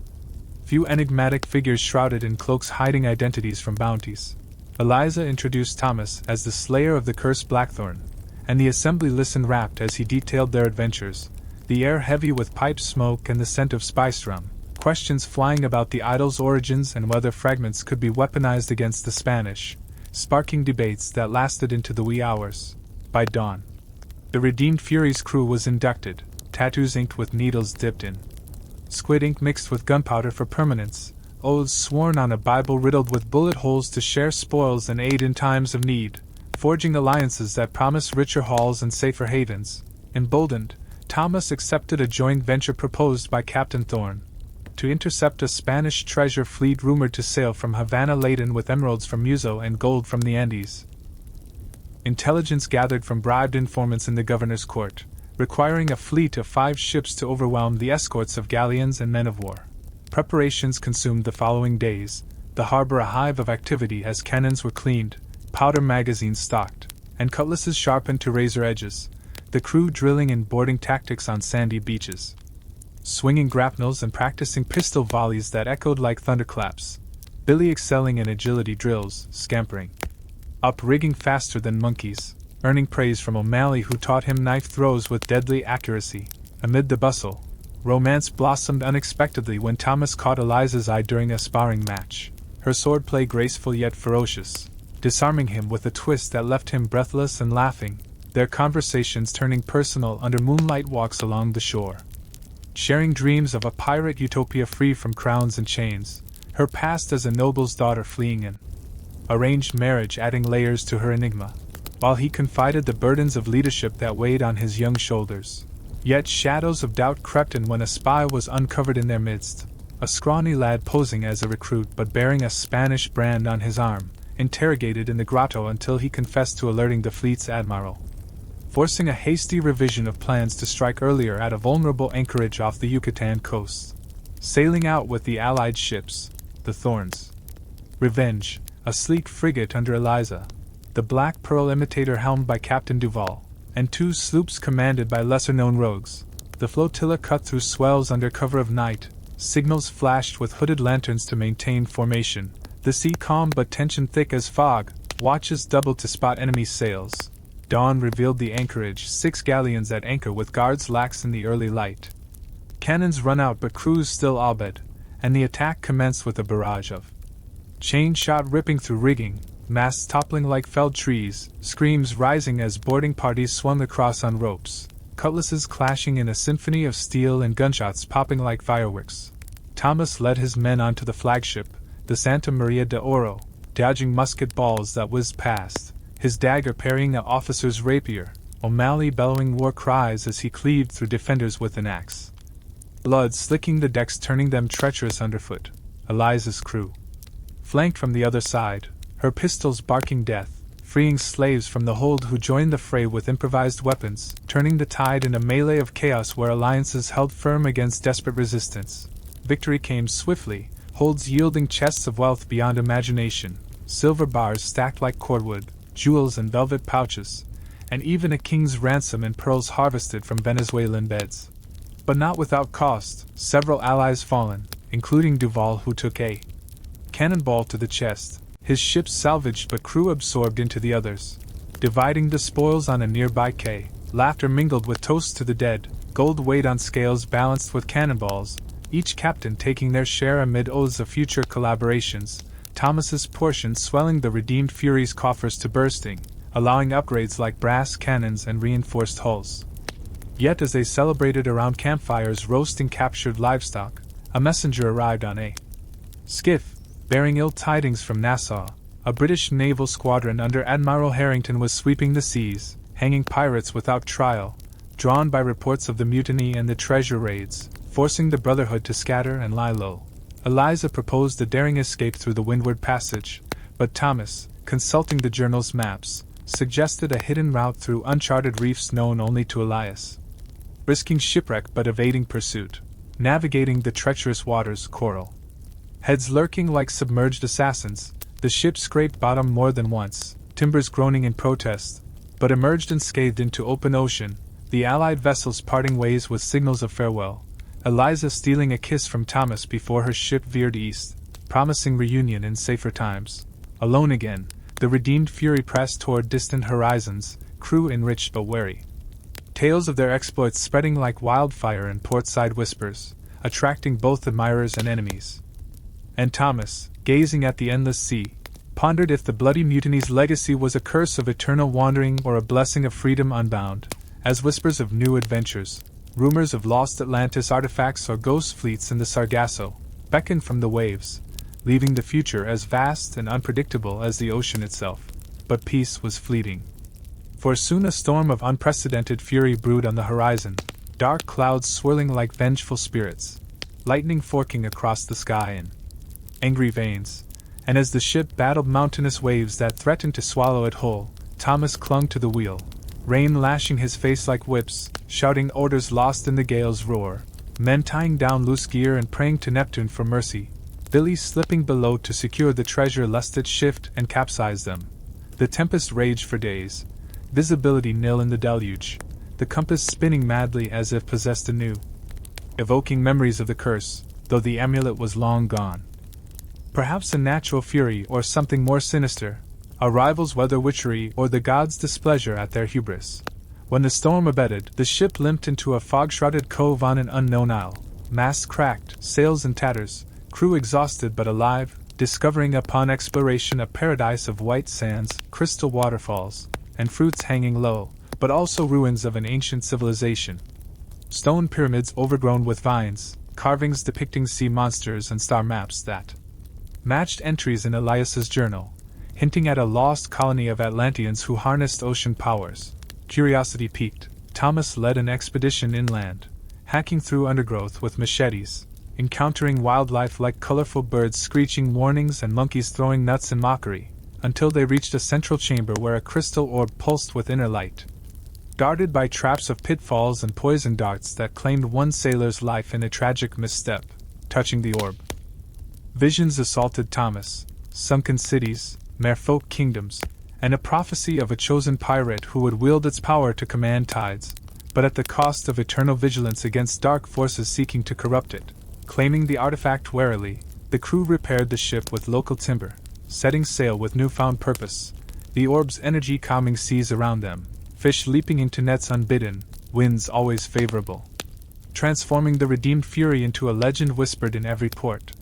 [SPEAKER 1] few enigmatic figures shrouded in cloaks hiding identities from bounties. Eliza introduced Thomas as the slayer of the cursed Blackthorn, and the assembly listened rapt as he detailed their adventures, the air heavy with pipe smoke and the scent of spice rum, questions flying about the idol's origins and whether fragments could be weaponized against the Spanish, sparking debates that lasted into the wee hours. By dawn, the Redeemed Fury's crew was inducted, tattoos inked with needles dipped in squid ink mixed with gunpowder for permanence, oaths sworn on a Bible riddled with bullet holes to share spoils and aid in times of need, forging alliances that promised richer halls and safer havens. Emboldened, Thomas accepted a joint venture proposed by Captain Thorne to intercept a Spanish treasure fleet rumored to sail from Havana laden with emeralds from Muzo and gold from the Andes. Intelligence gathered from bribed informants in the governor's court, requiring a fleet of 5 ships to overwhelm the escorts of galleons and men of war. Preparations consumed the following days, the harbor a hive of activity as cannons were cleaned, powder magazines stocked, and cutlasses sharpened to razor edges, the crew drilling and boarding tactics on sandy beaches, swinging grapnels and practicing pistol volleys that echoed like thunderclaps, Billy excelling in agility drills, scampering up rigging faster than monkeys, earning praise from O'Malley who taught him knife throws with deadly accuracy. Amid the bustle, romance blossomed unexpectedly when Thomas caught Eliza's eye during a sparring match, her swordplay graceful yet ferocious, disarming him with a twist that left him breathless and laughing, their conversations turning personal under moonlight walks along the shore. Sharing dreams of a pirate utopia free from crowns and chains, her past as a noble's daughter fleeing an arranged marriage adding layers to her enigma, while he confided the burdens of leadership that weighed on his young shoulders. Yet shadows of doubt crept in when a spy was uncovered in their midst, a scrawny lad posing as a recruit but bearing a Spanish brand on his arm, interrogated in the grotto until he confessed to alerting the fleet's admiral, forcing a hasty revision of plans to strike earlier at a vulnerable anchorage off the Yucatan coast. Sailing out with the Allied ships, the Thorns, Revenge, a sleek frigate under Eliza, the Black Pearl imitator helmed by Captain Duval, and 2 sloops commanded by lesser-known rogues. The flotilla cut through swells under cover of night, signals flashed with hooded lanterns to maintain formation, the sea calm but tension thick as fog, watches doubled to spot enemy sails. Dawn revealed the anchorage, 6 galleons at anchor with guards lax in the early light. Cannons run out but crews still abed, and the attack commenced with a barrage of chain shot ripping through rigging, masts toppling like felled trees, screams rising as boarding parties swung across on ropes, cutlasses clashing in a symphony of steel and gunshots popping like fireworks. Thomas led his men onto the flagship, the Santa Maria de Oro, dodging musket balls that whizzed past, his dagger parrying an officer's rapier, O'Malley bellowing war cries as he cleaved through defenders with an axe. Blood slicking the decks, turning them treacherous underfoot. Eliza's crew flanked from the other side, her pistols barking death, freeing slaves from the hold who joined the fray with improvised weapons, turning the tide in a melee of chaos where alliances held firm against desperate resistance. Victory came swiftly, holds yielding chests of wealth beyond imagination, silver bars stacked like cordwood, jewels and velvet pouches, and even a king's ransom and pearls harvested from Venezuelan beds. But not without cost, several allies fallen, including Duval, who took a cannonball to the chest, his ships salvaged but crew absorbed into the others. Dividing the spoils on a nearby quay, laughter mingled with toasts to the dead, gold weighed on scales balanced with cannonballs, each captain taking their share amid oaths of future collaborations, Thomas's portion swelling the redeemed Fury's coffers to bursting, allowing upgrades like brass cannons and reinforced hulls. Yet as they celebrated around campfires roasting captured livestock, a messenger arrived on a skiff, bearing ill tidings from Nassau. A British naval squadron under Admiral Harrington was sweeping the seas, hanging pirates without trial, drawn by reports of the mutiny and the treasure raids, forcing the Brotherhood to scatter and lie low. Eliza proposed a daring escape through the Windward Passage, but Thomas, consulting the journal's maps, suggested a hidden route through uncharted reefs known only to Elias. Risking shipwreck but evading pursuit, navigating the treacherous waters, coral heads lurking like submerged assassins, the ship scraped bottom more than once, timbers groaning in protest, but emerged unscathed into open ocean, the Allied vessels parting ways with signals of farewell, Eliza stealing a kiss from Thomas before her ship veered east, promising reunion in safer times. Alone again, the redeemed Fury pressed toward distant horizons, crew enriched but wary. Tales of their exploits spreading like wildfire in portside whispers, attracting both admirers and enemies. And Thomas, gazing at the endless sea, pondered if the bloody mutiny's legacy was a curse of eternal wandering or a blessing of freedom unbound, as whispers of new adventures, rumors of lost Atlantis artifacts or ghost fleets in the Sargasso, beckoned from the waves, leaving the future as vast and unpredictable as the ocean itself. But peace was fleeting. For soon a storm of unprecedented fury brewed on the horizon, dark clouds swirling like vengeful spirits, lightning forking across the sky in angry veins, and as the ship battled mountainous waves that threatened to swallow it whole, Thomas clung to the wheel, rain lashing his face like whips, shouting orders lost in the gale's roar, men tying down loose gear and praying to Neptune for mercy, Billy slipping below to secure the treasure lest it shift and capsize them. The tempest raged for days, visibility nil in the deluge, the compass spinning madly as if possessed anew, evoking memories of the curse, though the amulet was long gone. Perhaps a natural fury or something more sinister, a rival's weather witchery or the gods' displeasure at their hubris. When the storm abated, the ship limped into a fog-shrouded cove on an unknown isle, masts cracked, sails in tatters, crew exhausted but alive, discovering upon exploration a paradise of white sands, crystal waterfalls, and fruits hanging low, but also ruins of an ancient civilization. Stone pyramids overgrown with vines, carvings depicting sea monsters and star maps that matched entries in Elias's journal, hinting at a lost colony of Atlanteans who harnessed ocean powers. Curiosity piqued, Thomas led an expedition inland, hacking through undergrowth with machetes, encountering wildlife like colorful birds screeching warnings and monkeys throwing nuts in mockery, until they reached a central chamber where a crystal orb pulsed with inner light. Guarded by traps of pitfalls and poison darts that claimed one sailor's life in a tragic misstep, touching the orb, visions assaulted Thomas, sunken cities, merfolk kingdoms, and a prophecy of a chosen pirate who would wield its power to command tides, but at the cost of eternal vigilance against dark forces seeking to corrupt it. Claiming the artifact warily, the crew repaired the ship with local timber, setting sail with newfound purpose, the orb's energy calming seas around them, fish leaping into nets unbidden, winds always favorable, transforming the redeemed Fury into a legend whispered in every port.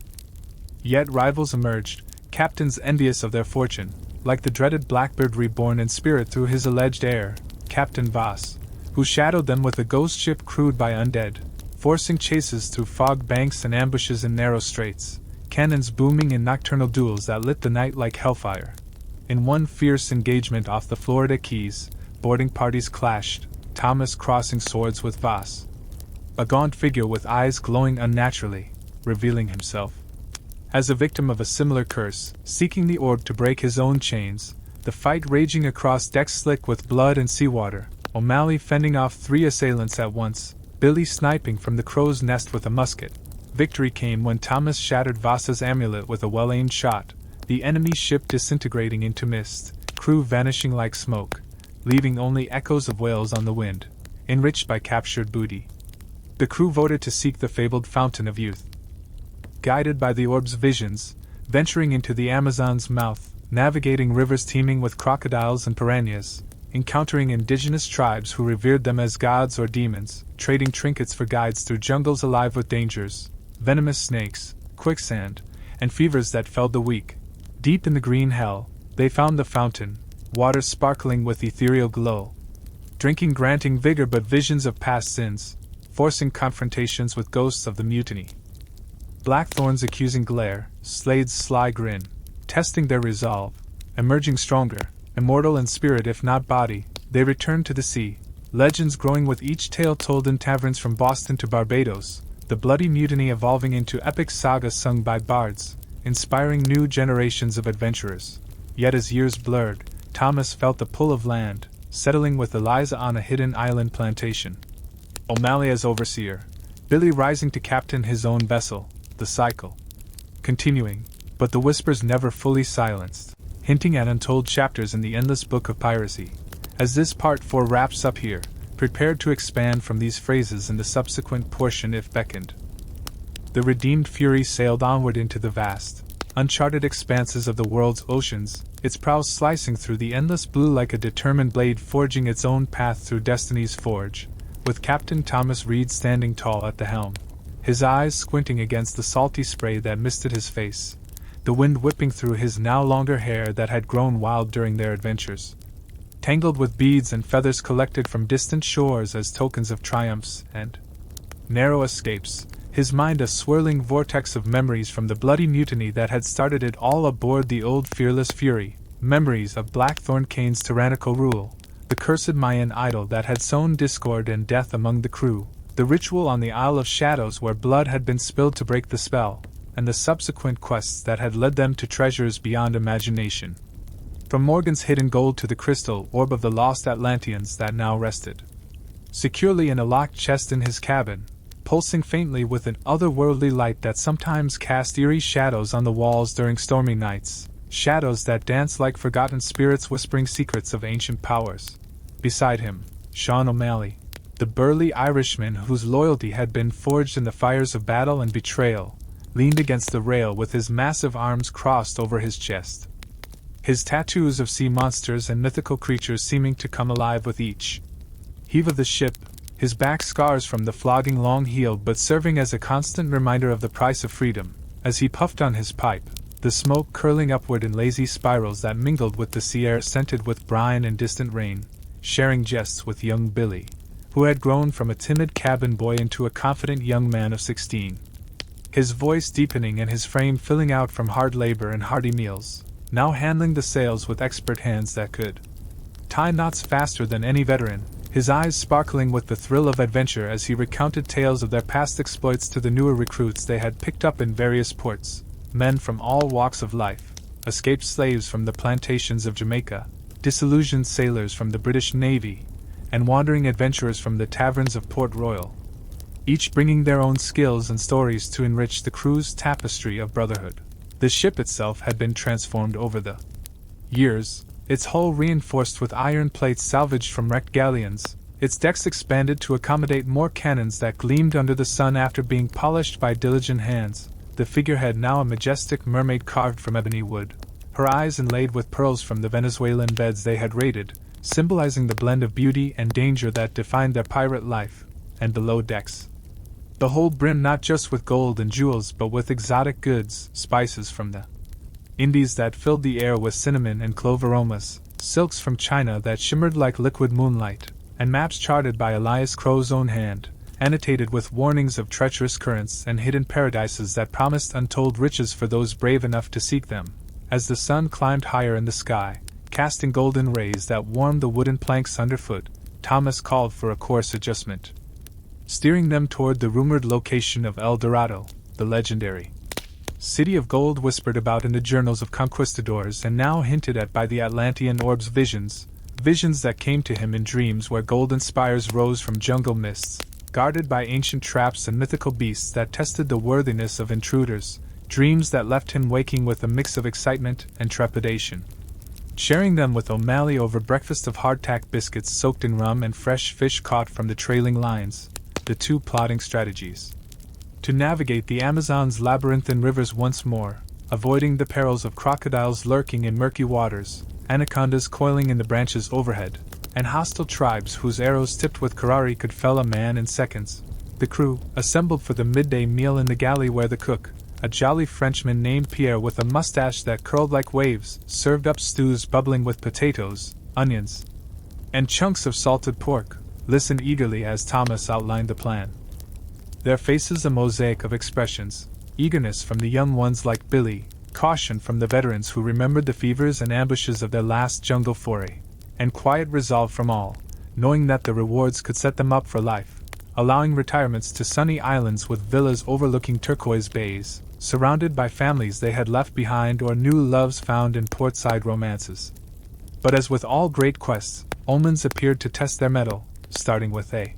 [SPEAKER 1] Yet rivals emerged, captains envious of their fortune, like the dreaded Blackbird reborn in spirit through his alleged heir, Captain Voss, who shadowed them with a ghost ship crewed by undead, forcing chases through fog banks and ambushes in narrow straits, cannons booming in nocturnal duels that lit the night like hellfire. In one fierce engagement off the Florida Keys, boarding parties clashed, Thomas crossing swords with Voss, a gaunt figure with eyes glowing unnaturally, revealing himself as a victim of a similar curse, seeking the orb to break his own chains, the fight raging across decks slick with blood and seawater, O'Malley fending off 3 assailants at once, Billy sniping from the crow's nest with a musket. Victory came when Thomas shattered Voss's amulet with a well-aimed shot, the enemy ship disintegrating into mist, crew vanishing like smoke, leaving only echoes of wails on the wind, enriched by captured booty. The crew voted to seek the fabled fountain of youth. Guided by the orb's visions, venturing into the Amazon's mouth, navigating rivers teeming with crocodiles and piranhas, encountering indigenous tribes who revered them as gods or demons, trading trinkets for guides through jungles alive with dangers, venomous snakes, quicksand, and fevers that felled the weak. Deep in the green hell, they found the fountain, water sparkling with ethereal glow. Drinking granting vigor but visions of past sins, forcing confrontations with ghosts of the mutiny. Blackthorn's accusing glare, Slade's sly grin, testing their resolve, emerging stronger, immortal in spirit if not body, they returned to the sea, legends growing with each tale told in taverns from Boston to Barbados, the bloody mutiny evolving into epic saga sung by bards, inspiring new generations of adventurers. Yet as years blurred, Thomas felt the pull of land, settling with Eliza on a hidden island plantation. O'Malley as overseer, Billy rising to captain his own vessel, the cycle continuing, but the whispers never fully silenced, hinting at untold chapters in the endless book of piracy. As this part 4 wraps up here, prepared to expand from these phrases in the subsequent portion if beckoned. The redeemed Fury sailed onward into the vast, uncharted expanses of the world's oceans, its prows slicing through the endless blue like a determined blade forging its own path through destiny's forge, with Captain Thomas Reed standing tall at the helm, his eyes squinting against the salty spray that misted his face, the wind whipping through his now longer hair that had grown wild during their adventures, tangled with beads and feathers collected from distant shores as tokens of triumphs and narrow escapes, his mind a swirling vortex of memories from the bloody mutiny that had started it all aboard the old Fearless Fury, memories of Blackthorn Kane's tyrannical rule, the cursed Mayan idol that had sown discord and death among the crew, the ritual on the Isle of Shadows where blood had been spilled to break the spell, and the subsequent quests that had led them to treasures beyond imagination. From Morgan's hidden gold to the crystal orb of the lost Atlanteans that now rested securely in a locked chest in his cabin, pulsing faintly with an otherworldly light that sometimes cast eerie shadows on the walls during stormy nights, shadows that danced like forgotten spirits whispering secrets of ancient powers. Beside him, Sean O'Malley, the burly Irishman whose loyalty had been forged in the fires of battle and betrayal, leaned against the rail with his massive arms crossed over his chest. His tattoos of sea monsters and mythical creatures seeming to come alive with each heave of the ship, his back scars from the flogging long healed but serving as a constant reminder of the price of freedom, as he puffed on his pipe, the smoke curling upward in lazy spirals that mingled with the sea air scented with brine and distant rain, sharing jests with young Billy, who had grown from a timid cabin boy into a confident young man of 16. His voice deepening and his frame filling out from hard labor and hearty meals, now handling the sails with expert hands that could tie knots faster than any veteran, his eyes sparkling with the thrill of adventure as he recounted tales of their past exploits to the newer recruits they had picked up in various ports, men from all walks of life, escaped slaves from the plantations of Jamaica, disillusioned sailors from the British Navy, and wandering adventurers from the taverns of Port Royal, each bringing their own skills and stories to enrich the crew's tapestry of brotherhood. The ship itself had been transformed over the years, its hull reinforced with iron plates salvaged from wrecked galleons, its decks expanded to accommodate more cannons that gleamed under the sun after being polished by diligent hands, the figurehead now a majestic mermaid carved from ebony wood, her eyes inlaid with pearls from the Venezuelan beds they had raided, symbolizing the blend of beauty and danger that defined their pirate life, and below decks, the whole brimmed not just with gold and jewels but with exotic goods, spices from the Indies that filled the air with cinnamon and clove aromas, silks from China that shimmered like liquid moonlight, and maps charted by Elias Crow's own hand, annotated with warnings of treacherous currents and hidden paradises that promised untold riches for those brave enough to seek them. As the sun climbed higher in the sky, casting golden rays that warmed the wooden planks underfoot, Thomas called for a course adjustment, steering them toward the rumored location of El Dorado, the legendary city of gold whispered about in the journals of conquistadors and now hinted at by the Atlantean orb's visions that came to him in dreams where golden spires rose from jungle mists, guarded by ancient traps and mythical beasts that tested the worthiness of intruders, dreams that left him waking with a mix of excitement and trepidation. Sharing them with O'Malley over breakfast of hardtack biscuits soaked in rum and fresh fish caught from the trailing lines, the two plotting strategies. To navigate the Amazon's labyrinthine rivers once more, avoiding the perils of crocodiles lurking in murky waters, anacondas coiling in the branches overhead, and hostile tribes whose arrows tipped with curare could fell a man in seconds, the crew assembled for the midday meal in the galley where the cook, a jolly Frenchman named Pierre with a mustache that curled like waves, served up stews bubbling with potatoes, onions, and chunks of salted pork, listened eagerly as Thomas outlined the plan. Their faces a mosaic of expressions, eagerness from the young ones like Billy, caution from the veterans who remembered the fevers and ambushes of their last jungle foray, and quiet resolve from all, knowing that the rewards could set them up for life, allowing retirements to sunny islands with villas overlooking turquoise bays, surrounded by families they had left behind or new loves found in portside romances. But as with all great quests, omens appeared to test their mettle, starting with a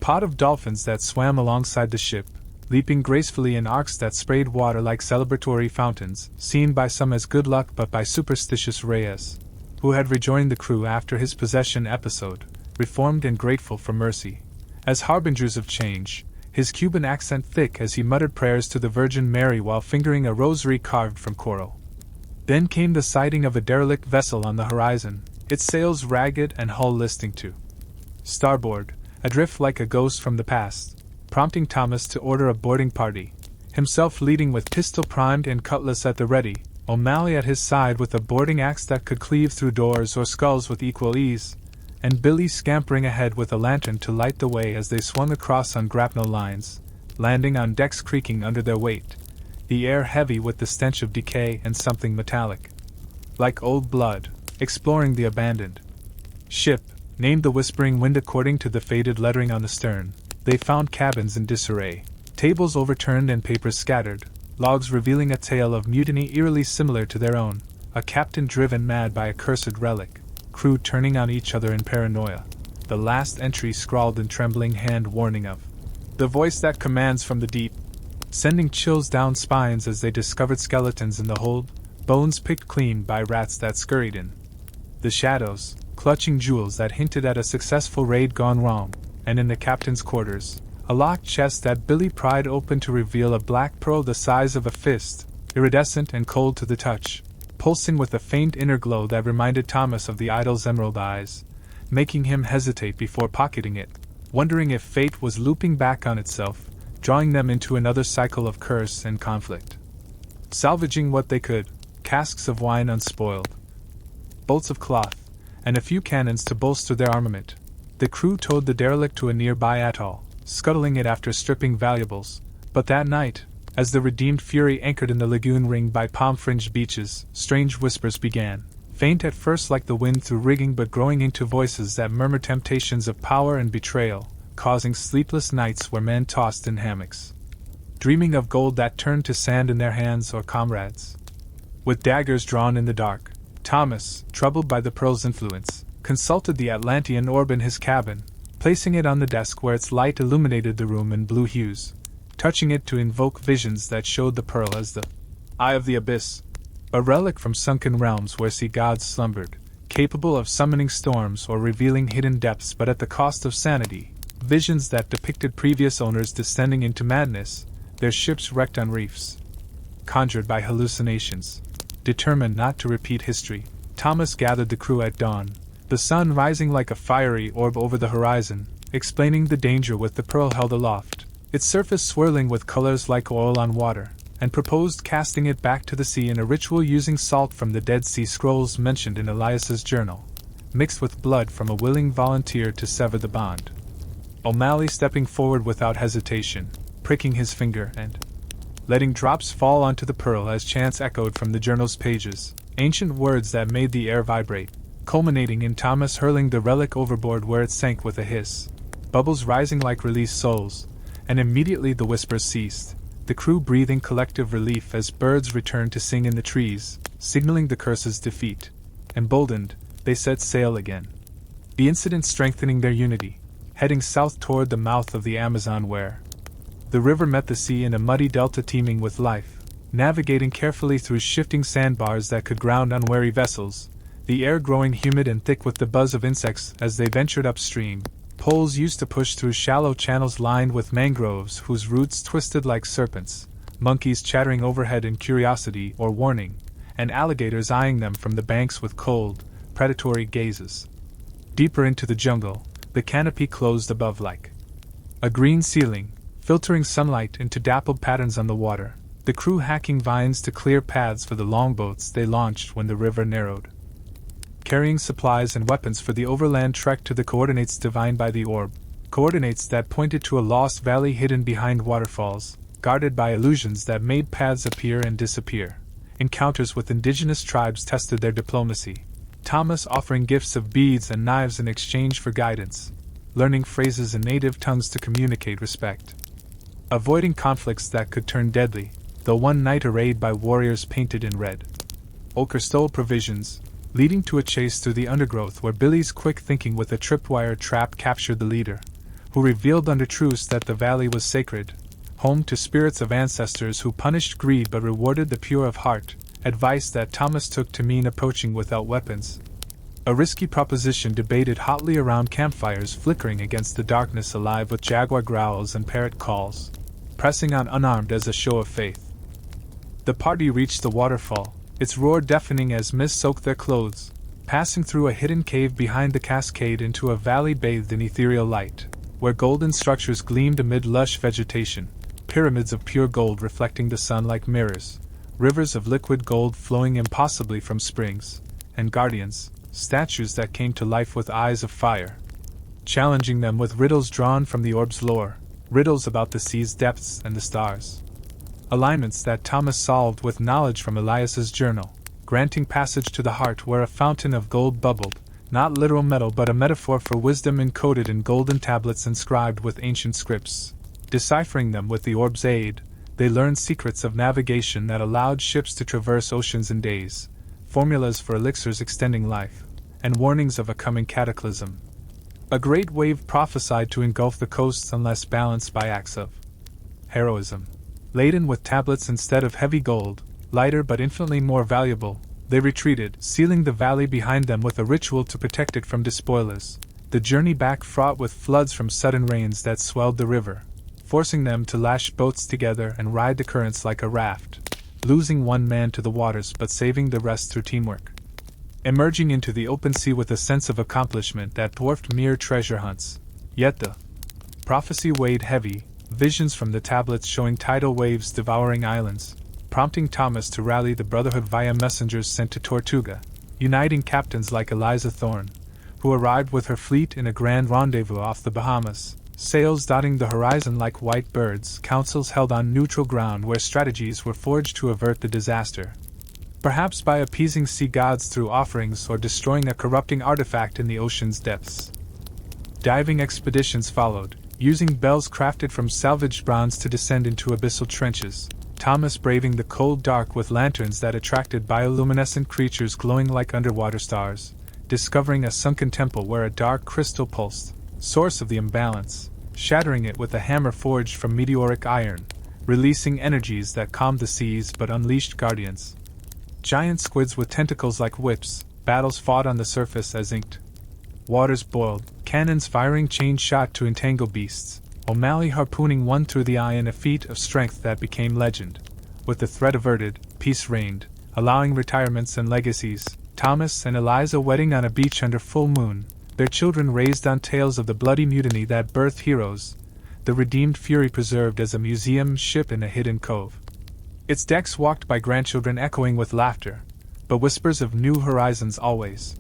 [SPEAKER 1] pod of dolphins that swam alongside the ship, leaping gracefully in arcs that sprayed water like celebratory fountains, seen by some as good luck but by superstitious Reyes, who had rejoined the crew after his possession episode, reformed and grateful for mercy, as harbingers of change, his Cuban accent thick as he muttered prayers to the Virgin Mary while fingering a rosary carved from coral. Then came the sighting of a derelict vessel on the horizon, its sails ragged and hull listing to starboard, adrift like a ghost from the past, prompting Thomas to order a boarding party, himself leading with pistol primed and cutlass at the ready, O'Malley at his side with a boarding axe that could cleave through doors or skulls with equal ease, and Billy scampering ahead with a lantern to light the way as they swung across on grapnel lines, landing on decks creaking under their weight, the air heavy with the stench of decay and something metallic, like old blood, exploring the abandoned ship, named the Whispering Wind according to the faded lettering on the stern. They found cabins in disarray, tables overturned and papers scattered, logs revealing a tale of mutiny eerily similar to their own, a captain driven mad by a cursed relic, crew turning on each other in paranoia, the last entry scrawled in trembling hand warning of the voice that commands from the deep, sending chills down spines as they discovered skeletons in the hold, bones picked clean by rats that scurried in the shadows, clutching jewels that hinted at a successful raid gone wrong, and in the captain's quarters, a locked chest that Billy pried open to reveal a black pearl the size of a fist, iridescent and cold to the touch, pulsing with a faint inner glow that reminded Thomas of the idol's emerald eyes, making him hesitate before pocketing it, wondering if fate was looping back on itself, drawing them into another cycle of curse and conflict. Salvaging what they could, casks of wine unspoiled, bolts of cloth, and a few cannons to bolster their armament, the crew towed the derelict to a nearby atoll, scuttling it after stripping valuables. But that night, as the redeemed Fury anchored in the lagoon ringed by palm-fringed beaches, strange whispers began, faint at first like the wind through rigging but growing into voices that murmured temptations of power and betrayal, causing sleepless nights where men tossed in hammocks, dreaming of gold that turned to sand in their hands or comrades with daggers drawn in the dark. Thomas, troubled by the pearl's influence, consulted the Atlantean orb in his cabin, placing it on the desk where its light illuminated the room in blue hues, touching it to invoke visions that showed the pearl as the eye of the abyss, a relic from sunken realms where sea gods slumbered, capable of summoning storms or revealing hidden depths but at the cost of sanity, visions that depicted previous owners descending into madness, their ships wrecked on reefs, conjured by hallucinations. Determined not to repeat history, Thomas gathered the crew at dawn, the sun rising like a fiery orb over the horizon, explaining the danger with the pearl held aloft, its surface swirling with colors like oil on water, and proposed casting it back to the sea in a ritual using salt from the Dead Sea Scrolls mentioned in Elias's journal, mixed with blood from a willing volunteer to sever the bond. O'Malley stepping forward without hesitation, pricking his finger and letting drops fall onto the pearl as chants echoed from the journal's pages, ancient words that made the air vibrate, culminating in Thomas hurling the relic overboard where it sank with a hiss, bubbles rising like released souls, and immediately the whispers ceased, the crew breathing collective relief as birds returned to sing in the trees, signaling the curse's defeat. Emboldened, they set sail again, the incident strengthening their unity, heading south toward the mouth of the Amazon where the river met the sea in a muddy delta teeming with life, navigating carefully through shifting sandbars that could ground unwary vessels, the air growing humid and thick with the buzz of insects as they ventured upstream, Poles used to push through shallow channels lined with mangroves whose roots twisted like serpents, monkeys chattering overhead in curiosity or warning, and alligators eyeing them from the banks with cold, predatory gazes. Deeper into the jungle, the canopy closed above like a green ceiling, filtering sunlight into dappled patterns on the water, the crew hacking vines to clear paths for the longboats they launched when the river narrowed. Carrying supplies and weapons for the overland trek to the coordinates divined by the orb, coordinates that pointed to a lost valley hidden behind waterfalls, guarded by illusions that made paths appear and disappear. Encounters with indigenous tribes tested their diplomacy, Thomas offering gifts of beads and knives in exchange for guidance, learning phrases in native tongues to communicate respect. Avoiding conflicts that could turn deadly, though one night arrayed by warriors painted in red. Oker stole provisions, leading to a chase through the undergrowth where Billy's quick thinking with a tripwire trap captured the leader, who revealed under truce that the valley was sacred, home to spirits of ancestors who punished greed but rewarded the pure of heart, advice that Thomas took to mean approaching without weapons. A risky proposition debated hotly around campfires flickering against the darkness alive with jaguar growls and parrot calls, pressing on unarmed as a show of faith. The party reached the waterfall, its roar deafening as mist soaked their clothes, passing through a hidden cave behind the cascade into a valley bathed in ethereal light, where golden structures gleamed amid lush vegetation, pyramids of pure gold reflecting the sun like mirrors, rivers of liquid gold flowing impossibly from springs, and guardians, statues that came to life with eyes of fire, challenging them with riddles drawn from the orb's lore, riddles about the sea's depths and the stars. Alignments that Thomas solved with knowledge from Elias's journal, granting passage to the heart where a fountain of gold bubbled, not literal metal but a metaphor for wisdom encoded in golden tablets inscribed with ancient scripts. Deciphering them with the orb's aid, they learned secrets of navigation that allowed ships to traverse oceans in days, formulas for elixirs extending life, and warnings of a coming cataclysm. A great wave prophesied to engulf the coasts unless balanced by acts of heroism. Laden with tablets instead of heavy gold, lighter but infinitely more valuable, they retreated, sealing the valley behind them with a ritual to protect it from despoilers, the journey back fraught with floods from sudden rains that swelled the river, forcing them to lash boats together and ride the currents like a raft, losing one man to the waters but saving the rest through teamwork. Emerging into the open sea with a sense of accomplishment that dwarfed mere treasure hunts, yet the prophecy weighed heavy, visions from the tablets showing tidal waves devouring islands, prompting Thomas to rally the Brotherhood via messengers sent to Tortuga, uniting captains like Eliza Thorne, who arrived with her fleet in a grand rendezvous off the Bahamas, sails dotting the horizon like white birds, councils held on neutral ground where strategies were forged to avert the disaster, perhaps by appeasing sea gods through offerings or destroying a corrupting artifact in the ocean's depths. Diving expeditions followed, using bells crafted from salvaged bronze to descend into abyssal trenches, Thomas braving the cold dark with lanterns that attracted bioluminescent creatures glowing like underwater stars, discovering a sunken temple where a dark crystal pulsed, source of the imbalance, shattering it with a hammer forged from meteoric iron, releasing energies that calmed the seas but unleashed guardians. Giant squids with tentacles like whips, battles fought on the surface as inked waters boiled, cannons firing chain shot to entangle beasts, O'Malley harpooning one through the eye in a feat of strength that became legend. With the threat averted, peace reigned, allowing retirements and legacies, Thomas and Eliza wedding on a beach under full moon, their children raised on tales of the bloody mutiny that birthed heroes, the redeemed Fury preserved as a museum ship in a hidden cove. Its decks walked by grandchildren echoing with laughter, but whispers of new horizons always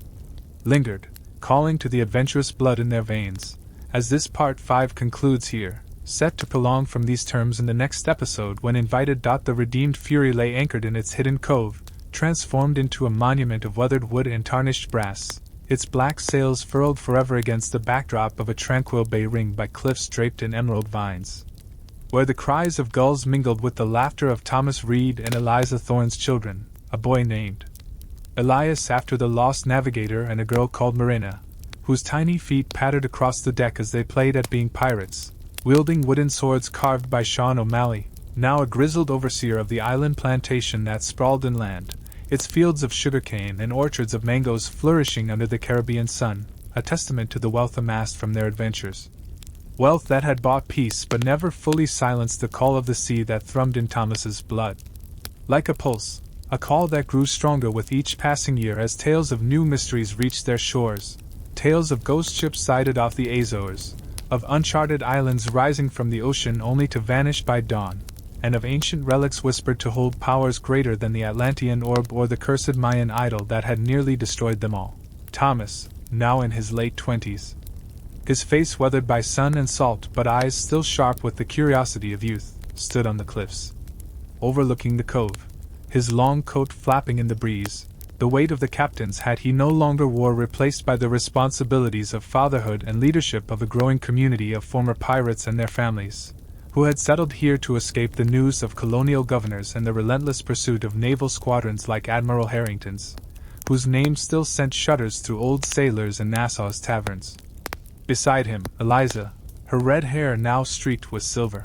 [SPEAKER 1] lingered, calling to the adventurous blood in their veins. As this Part 5 concludes here, set to prolong from these terms in the next episode when invited. The redeemed Fury lay anchored in its hidden cove, transformed into a monument of weathered wood and tarnished brass, its black sails furled forever against the backdrop of a tranquil bay ringed by cliffs draped in emerald vines, where the cries of gulls mingled with the laughter of Thomas Reed and Eliza Thorne's children, a boy named Elias after the lost navigator and a girl called Marina, whose tiny feet pattered across the deck as they played at being pirates, wielding wooden swords carved by Sean O'Malley, now a grizzled overseer of the island plantation that sprawled inland, its fields of sugarcane and orchards of mangoes flourishing under the Caribbean sun, a testament to the wealth amassed from their adventures. Wealth that had bought peace but never fully silenced the call of the sea that thrummed in Thomas's blood. Like a pulse, a call that grew stronger with each passing year as tales of new mysteries reached their shores, tales of ghost ships sighted off the Azores, of uncharted islands rising from the ocean only to vanish by dawn, and of ancient relics whispered to hold powers greater than the Atlantean orb or the cursed Mayan idol that had nearly destroyed them all. Thomas, now in his late 20s, his face weathered by sun and salt but eyes still sharp with the curiosity of youth, stood on the cliffs, overlooking the cove, his long coat flapping in the breeze, the weight of the captain's hat he no longer wore replaced by the responsibilities of fatherhood and leadership of a growing community of former pirates and their families, who had settled here to escape the news of colonial governors and the relentless pursuit of naval squadrons like Admiral Harrington's, whose name still sent shudders through old sailors and Nassau's taverns. Beside him, Eliza, her red hair now streaked with silver,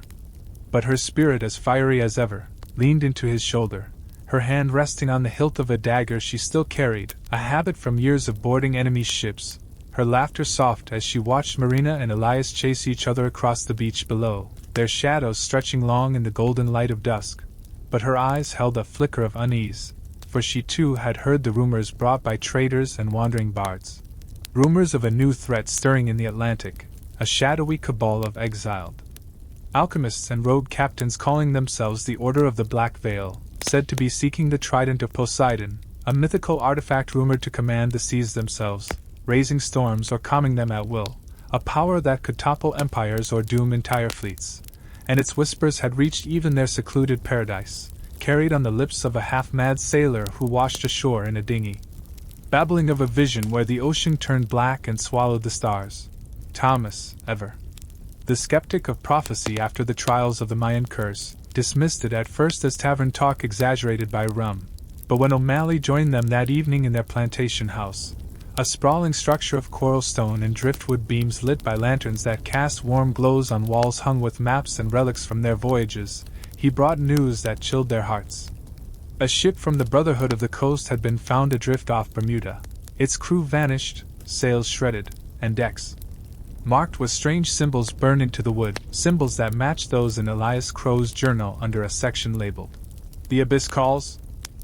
[SPEAKER 1] but her spirit as fiery as ever, leaned into his shoulder, her hand resting on the hilt of a dagger she still carried, a habit from years of boarding enemy ships, her laughter soft as she watched Marina and Elias chase each other across the beach below, their shadows stretching long in the golden light of dusk. But her eyes held a flicker of unease, for she too had heard the rumors brought by traders and wandering bards. Rumors of a new threat stirring in the Atlantic, a shadowy cabal of exiled alchemists and rogue captains calling themselves the Order of the Black Veil, said to be seeking the trident of Poseidon, a mythical artifact rumored to command the seas themselves, raising storms or calming them at will, a power that could topple empires or doom entire fleets. And its whispers had reached even their secluded paradise, carried on the lips of a half-mad sailor who washed ashore in a dinghy, babbling of a vision where the ocean turned black and swallowed the stars. Thomas, ever the skeptic of prophecy after the trials of the Mayan curse, dismissed it at first as tavern talk exaggerated by rum, but when O'Malley joined them that evening in their plantation house, a sprawling structure of coral stone and driftwood beams lit by lanterns that cast warm glows on walls hung with maps and relics from their voyages, he brought news that chilled their hearts. A ship from the Brotherhood of the Coast had been found adrift off Bermuda, its crew vanished, sails shredded, and decks marked with strange symbols burned into the wood, symbols that matched those in Elias Crow's journal under a section labeled "The Abyss Calls,"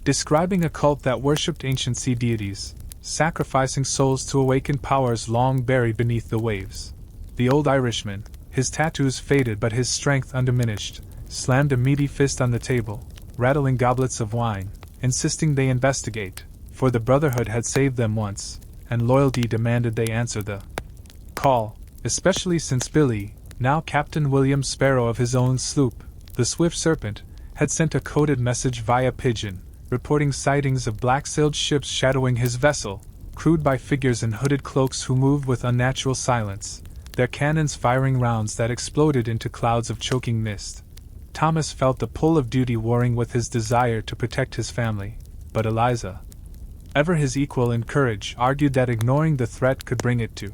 [SPEAKER 1] describing a cult that worshipped ancient sea deities, sacrificing souls to awaken powers long buried beneath the waves. The old Irishman, his tattoos faded but his strength undiminished, slammed a meaty fist on the table, rattling goblets of wine, insisting they investigate, for the Brotherhood had saved them once, and loyalty demanded they answer the call, especially since Billy, now Captain William Sparrow of his own sloop, the Swift Serpent, had sent a coded message via pigeon, reporting sightings of black-sailed ships shadowing his vessel, crewed by figures in hooded cloaks who moved with unnatural silence, their cannons firing rounds that exploded into clouds of choking mist. Thomas felt the pull of duty warring with his desire to protect his family, but Eliza, ever his equal in courage, argued that ignoring the threat could bring it to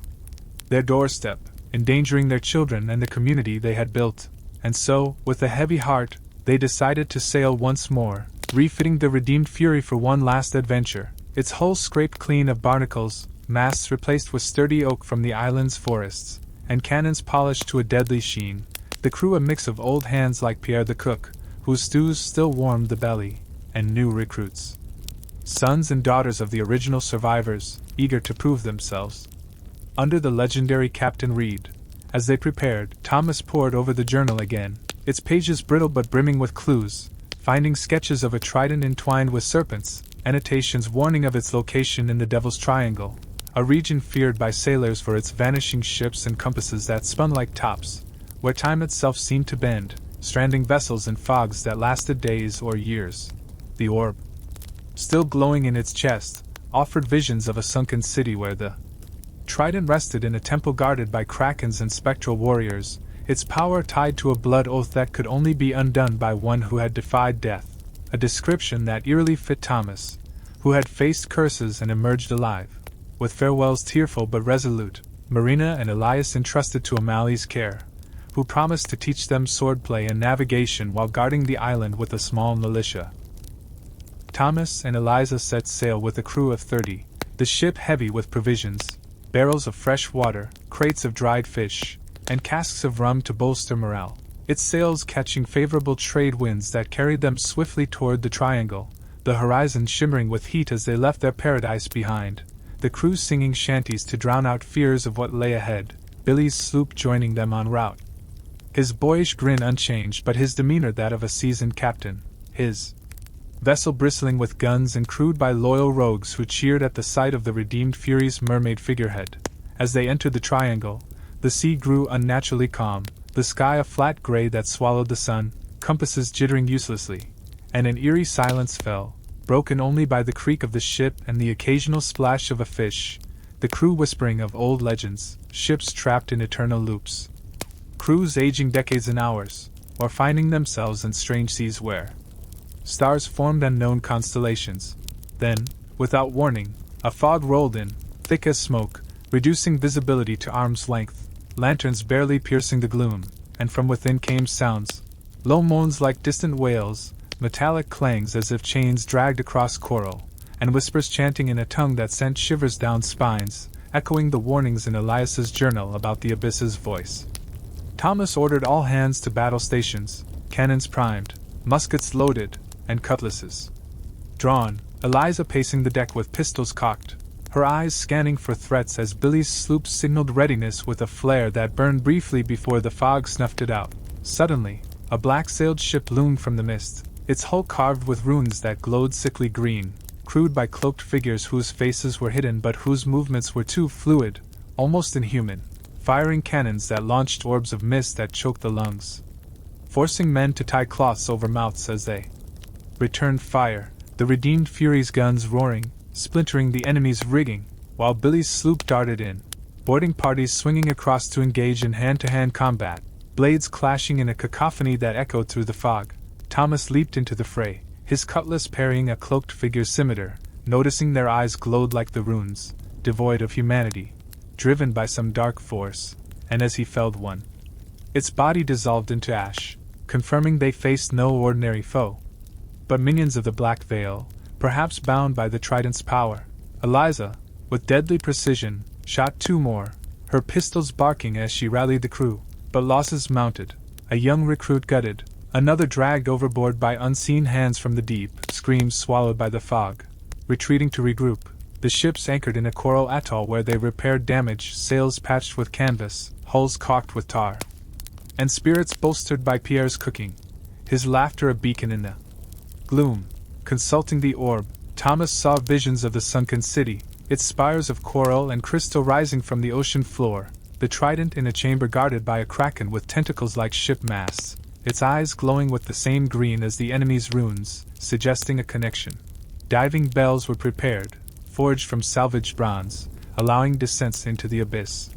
[SPEAKER 1] their doorstep, endangering their children and the community they had built, and so, with a heavy heart, they decided to sail once more, refitting the redeemed Fury for one last adventure, its hull scraped clean of barnacles, masts replaced with sturdy oak from the island's forests, and cannons polished to a deadly sheen, the crew a mix of old hands like Pierre the cook, whose stews still warmed the belly, and new recruits, sons and daughters of the original survivors, eager to prove themselves. Under the legendary Captain Reed, as they prepared, Thomas pored over the journal again, its pages brittle but brimming with clues, finding sketches of a trident entwined with serpents, annotations warning of its location in the Devil's Triangle, a region feared by sailors for its vanishing ships and compasses that spun like tops, where time itself seemed to bend, stranding vessels in fogs that lasted days or years. The orb, still glowing in its chest, offered visions of a sunken city where the trident rested in a temple guarded by krakens and spectral warriors, its power tied to a blood oath that could only be undone by one who had defied death, a description that eerily fit Thomas, who had faced curses and emerged alive. With farewells tearful but resolute, Marina and Elias entrusted to O'Malley's care, who promised to teach them swordplay and navigation while guarding the island with a small militia. Thomas and Eliza set sail with a crew of 30, the ship heavy with provisions, barrels of fresh water, crates of dried fish, and casks of rum to bolster morale. Its sails catching favorable trade winds that carried them swiftly toward the triangle, the horizon shimmering with heat as they left their paradise behind, the crew singing shanties to drown out fears of what lay ahead, Billy's sloop joining them en route. His boyish grin unchanged but his demeanor that of a seasoned captain, his vessel bristling with guns and crewed by loyal rogues who cheered at the sight of the redeemed Fury's mermaid figurehead. As they entered the triangle, the sea grew unnaturally calm, the sky a flat gray that swallowed the sun, compasses jittering uselessly, and an eerie silence fell, broken only by the creak of the ship and the occasional splash of a fish, the crew whispering of old legends, ships trapped in eternal loops, crews aging decades and hours, or finding themselves in strange seas where stars formed unknown constellations. Then, without warning, a fog rolled in, thick as smoke, reducing visibility to arm's length, lanterns barely piercing the gloom, and from within came sounds, low moans like distant wails, metallic clangs as if chains dragged across coral, and whispers chanting in a tongue that sent shivers down spines, echoing the warnings in Elias's journal about the abyss's voice. Thomas ordered all hands to battle stations, cannons primed, muskets loaded, and cutlasses drawn, Eliza pacing the deck with pistols cocked, her eyes scanning for threats as Billy's sloop signaled readiness with a flare that burned briefly before the fog snuffed it out. Suddenly, a black-sailed ship loomed from the mist, its hull carved with runes that glowed sickly green, crewed by cloaked figures whose faces were hidden but whose movements were too fluid, almost inhuman, firing cannons that launched orbs of mist that choked the lungs, forcing men to tie cloths over mouths as they returned fire, the redeemed Fury's guns roaring, splintering the enemy's rigging, while Billy's sloop darted in, boarding parties swinging across to engage in hand-to-hand combat, blades clashing in a cacophony that echoed through the fog. Thomas leaped into the fray, his cutlass parrying a cloaked figure's scimitar, noticing their eyes glowed like the runes, devoid of humanity, driven by some dark force, and as he felled one, its body dissolved into ash, confirming they faced no ordinary foe, but minions of the Black Veil, perhaps bound by the trident's power. Eliza, with deadly precision, shot two more, her pistols barking as she rallied the crew, but losses mounted, a young recruit gutted, another dragged overboard by unseen hands from the deep, screams swallowed by the fog. Retreating to regroup, the ships anchored in a coral atoll where they repaired damage, sails patched with canvas, hulls caulked with tar, and spirits bolstered by Pierre's cooking, his laughter a beacon in the gloom. Consulting the orb, Thomas saw visions of the sunken city, its spires of coral and crystal rising from the ocean floor, the trident in a chamber guarded by a kraken with tentacles like ship masts, its eyes glowing with the same green as the enemy's runes, suggesting a connection. Diving bells were prepared, forged from salvaged bronze, allowing descents into the abyss.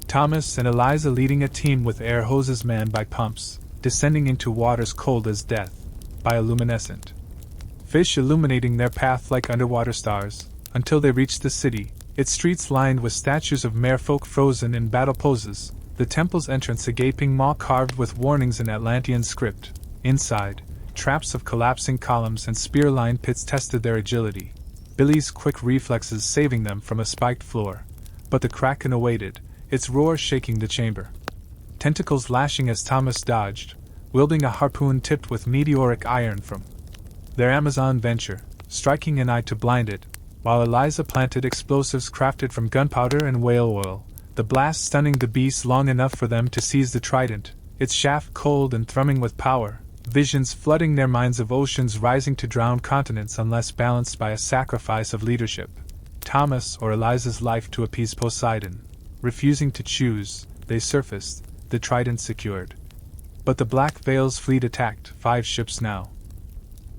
[SPEAKER 1] Thomas and Eliza leading a team with air hoses manned by pumps, descending into waters cold as death, bioluminescent. Fish illuminating their path like underwater stars, until they reached the city, its streets lined with statues of merfolk frozen in battle poses, the temple's entrance a gaping maw carved with warnings in Atlantean script. Inside, traps of collapsing columns and spear-lined pits tested their agility, Billy's quick reflexes saving them from a spiked floor. But the kraken awaited, its roar shaking the chamber. Tentacles lashing as Thomas dodged, wielding a harpoon tipped with meteoric iron from their Amazon venture, striking an eye to blind it, while Eliza planted explosives crafted from gunpowder and whale oil, the blast stunning the beast long enough for them to seize the trident, its shaft cold and thrumming with power, visions flooding their minds of oceans rising to drown continents unless balanced by a sacrifice of leadership. Thomas or Eliza's life to appease Poseidon. Refusing to choose, they surfaced, the trident secured. But the Black Veil's fleet attacked, 5 ships now,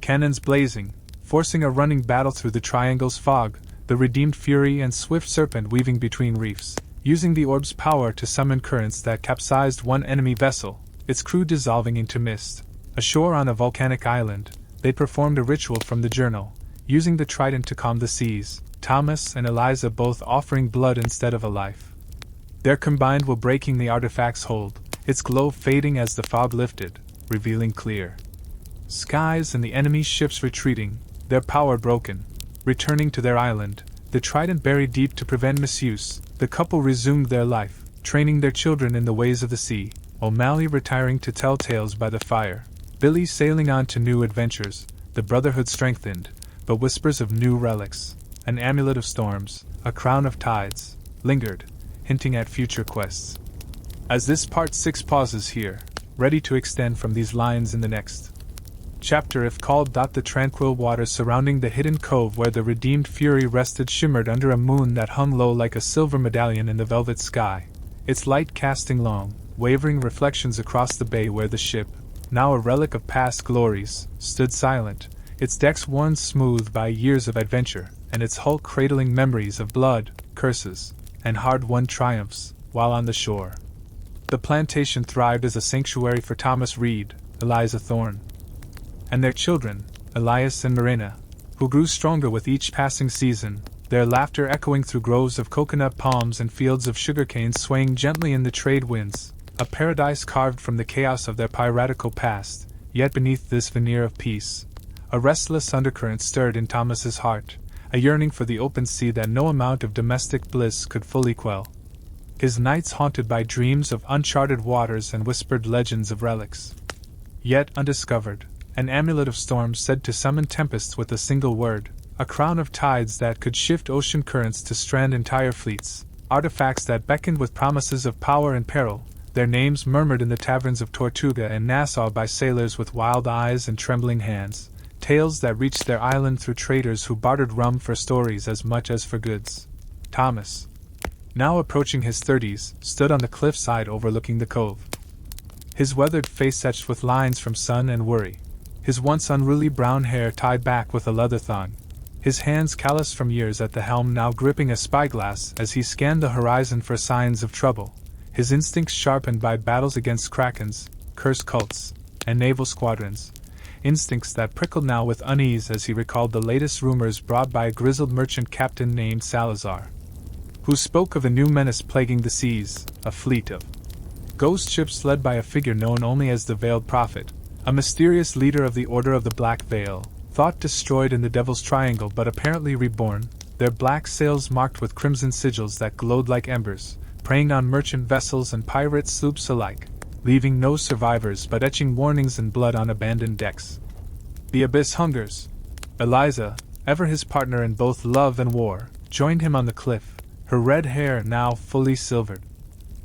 [SPEAKER 1] cannons blazing, forcing a running battle through the triangle's fog, the redeemed Fury and Swift Serpent weaving between reefs, using the orb's power to summon currents that capsized one enemy vessel, its crew dissolving into mist. Ashore on a volcanic island, they performed a ritual from the journal, using the trident to calm the seas, Thomas and Eliza both offering blood instead of a life. Their combined will breaking the artifact's hold, its glow fading as the fog lifted, revealing clear skies and the enemy's ships retreating, their power broken, returning to their island, the trident buried deep to prevent misuse, the couple resumed their life, training their children in the ways of the sea, O'Malley retiring to tell tales by the fire, Billy sailing on to new adventures, the brotherhood strengthened, but whispers of new relics, an amulet of storms, a crown of tides, lingered, hinting at future quests. As this part 6 pauses here, ready to extend from these lines in the next chapter if called. The tranquil waters surrounding the hidden cove where the redeemed Fury rested shimmered under a moon that hung low like a silver medallion in the velvet sky, its light casting long, wavering reflections across the bay where the ship, now a relic of past glories, stood silent, its decks worn smooth by years of adventure, and its hull cradling memories of blood, curses, and hard-won triumphs, while on the shore the plantation thrived as a sanctuary for Thomas Reed, Eliza Thorne, and their children, Elias and Marina, who grew stronger with each passing season, their laughter echoing through groves of coconut palms and fields of sugarcane swaying gently in the trade winds, a paradise carved from the chaos of their piratical past. Yet beneath this veneer of peace, a restless undercurrent stirred in Thomas's heart, a yearning for the open sea that no amount of domestic bliss could fully quell. His nights haunted by dreams of uncharted waters and whispered legends of relics yet undiscovered, an amulet of storms said to summon tempests with a single word, a crown of tides that could shift ocean currents to strand entire fleets, artifacts that beckoned with promises of power and peril, their names murmured in the taverns of Tortuga and Nassau by sailors with wild eyes and trembling hands, tales that reached their island through traders who bartered rum for stories as much as for goods. Thomas, now approaching his 30s, stood on the cliffside overlooking the cove. His weathered face etched with lines from sun and worry, his once unruly brown hair tied back with a leather thong, his hands calloused from years at the helm now gripping a spyglass as he scanned the horizon for signs of trouble, his instincts sharpened by battles against krakens, cursed cults, and naval squadrons, instincts that prickled now with unease as he recalled the latest rumors brought by a grizzled merchant captain named Salazar, who spoke of a new menace plaguing the seas, a fleet of ghost ships led by a figure known only as the Veiled Prophet, a mysterious leader of the Order of the Black Veil, thought destroyed in the Devil's Triangle but apparently reborn, their black sails marked with crimson sigils that glowed like embers, preying on merchant vessels and pirate sloops alike, leaving no survivors but etching warnings in blood on abandoned decks. The abyss hungers. Eliza, ever his partner in both love and war, joined him on the cliff, her red hair now fully silvered,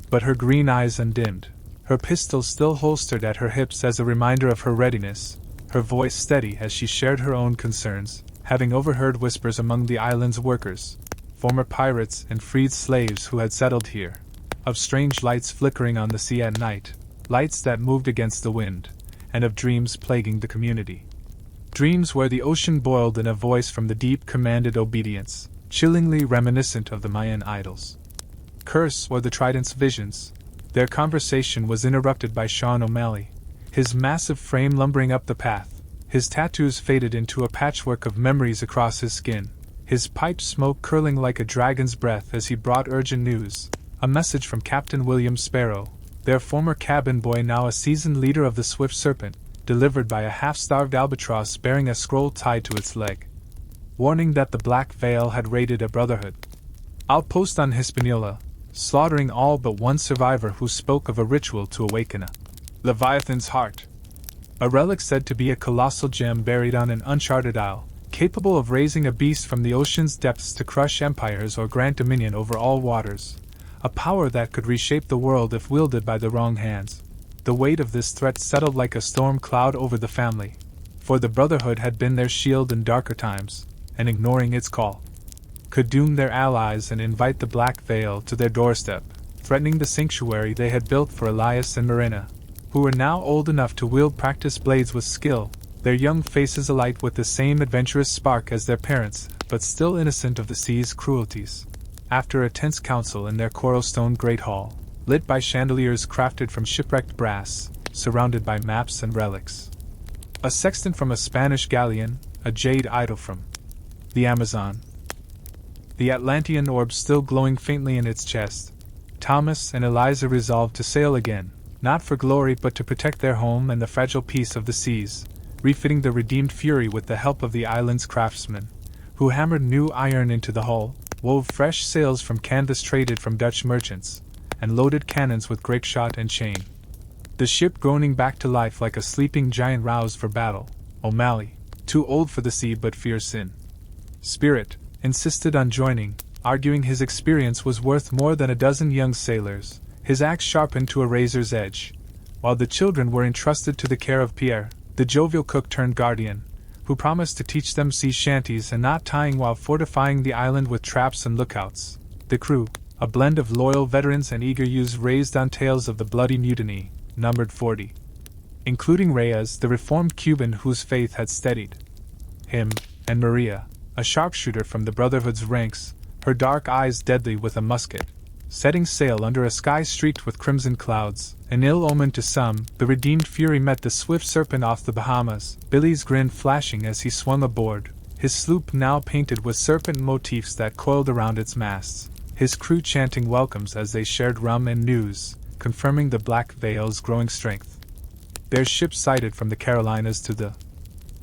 [SPEAKER 1] but her green eyes undimmed, her pistol still holstered at her hips as a reminder of her readiness, her voice steady as she shared her own concerns, having overheard whispers among the island's workers, former pirates and freed slaves who had settled here, of strange lights flickering on the sea at night, lights that moved against the wind, and of dreams plaguing the community. Dreams where the ocean boiled and a voice from the deep commanded obedience, chillingly reminiscent of the Mayan idols. Curse or the Trident's visions. Their conversation was interrupted by Sean O'Malley, his massive frame lumbering up the path, his tattoos faded into a patchwork of memories across his skin, his piped smoke curling like a dragon's breath as he brought urgent news, a message from Captain William Sparrow, their former cabin boy now a seasoned leader of the Swift Serpent, delivered by a half-starved albatross bearing a scroll tied to its leg, warning that the Black Veil had raided a brotherhood outpost on Hispaniola, slaughtering all but one survivor who spoke of a ritual to awaken a Leviathan's heart, a relic said to be a colossal gem buried on an uncharted isle, capable of raising a beast from the ocean's depths to crush empires or grant dominion over all waters, a power that could reshape the world if wielded by the wrong hands. The weight of this threat settled like a storm cloud over the family, for the Brotherhood had been their shield in darker times, and ignoring its call could doom their allies and invite the Black Veil to their doorstep, threatening the sanctuary they had built for Elias and Marina, who were now old enough to wield practiced blades with skill, their young faces alight with the same adventurous spark as their parents, but still innocent of the sea's cruelties. After a tense council in their coral stone great hall, lit by chandeliers crafted from shipwrecked brass, surrounded by maps and relics, a sextant from a Spanish galleon, a jade idol from the Amazon, the Atlantean orb still glowing faintly in its chest, Thomas and Eliza resolved to sail again, not for glory but to protect their home and the fragile peace of the seas, refitting the redeemed Fury with the help of the island's craftsmen, who hammered new iron into the hull, wove fresh sails from canvas traded from Dutch merchants, and loaded cannons with grape shot and chain. The ship groaning back to life like a sleeping giant roused for battle, O'Malley, too old for the sea but fierce in spirit, insisted on joining, arguing his experience was worth more than a dozen young sailors, his axe sharpened to a razor's edge. While the children were entrusted to the care of Pierre, the jovial cook turned guardian, who promised to teach them sea shanties and knot tying while fortifying the island with traps and lookouts. The crew, a blend of loyal veterans and eager youths raised on tales of the bloody mutiny, numbered 40. Including Reyes, the reformed Cuban whose faith had steadied him, and Maria, a sharpshooter from the Brotherhood's ranks, her dark eyes deadly with a musket. Setting sail under a sky streaked with crimson clouds, an ill omen to some, the redeemed Fury met the swift serpent off the Bahamas, Billy's grin flashing as he swung aboard, his sloop now painted with serpent motifs that coiled around its masts, his crew chanting welcomes as they shared rum and news, confirming the Black Veil's growing strength. Their ship sighted from the Carolinas to the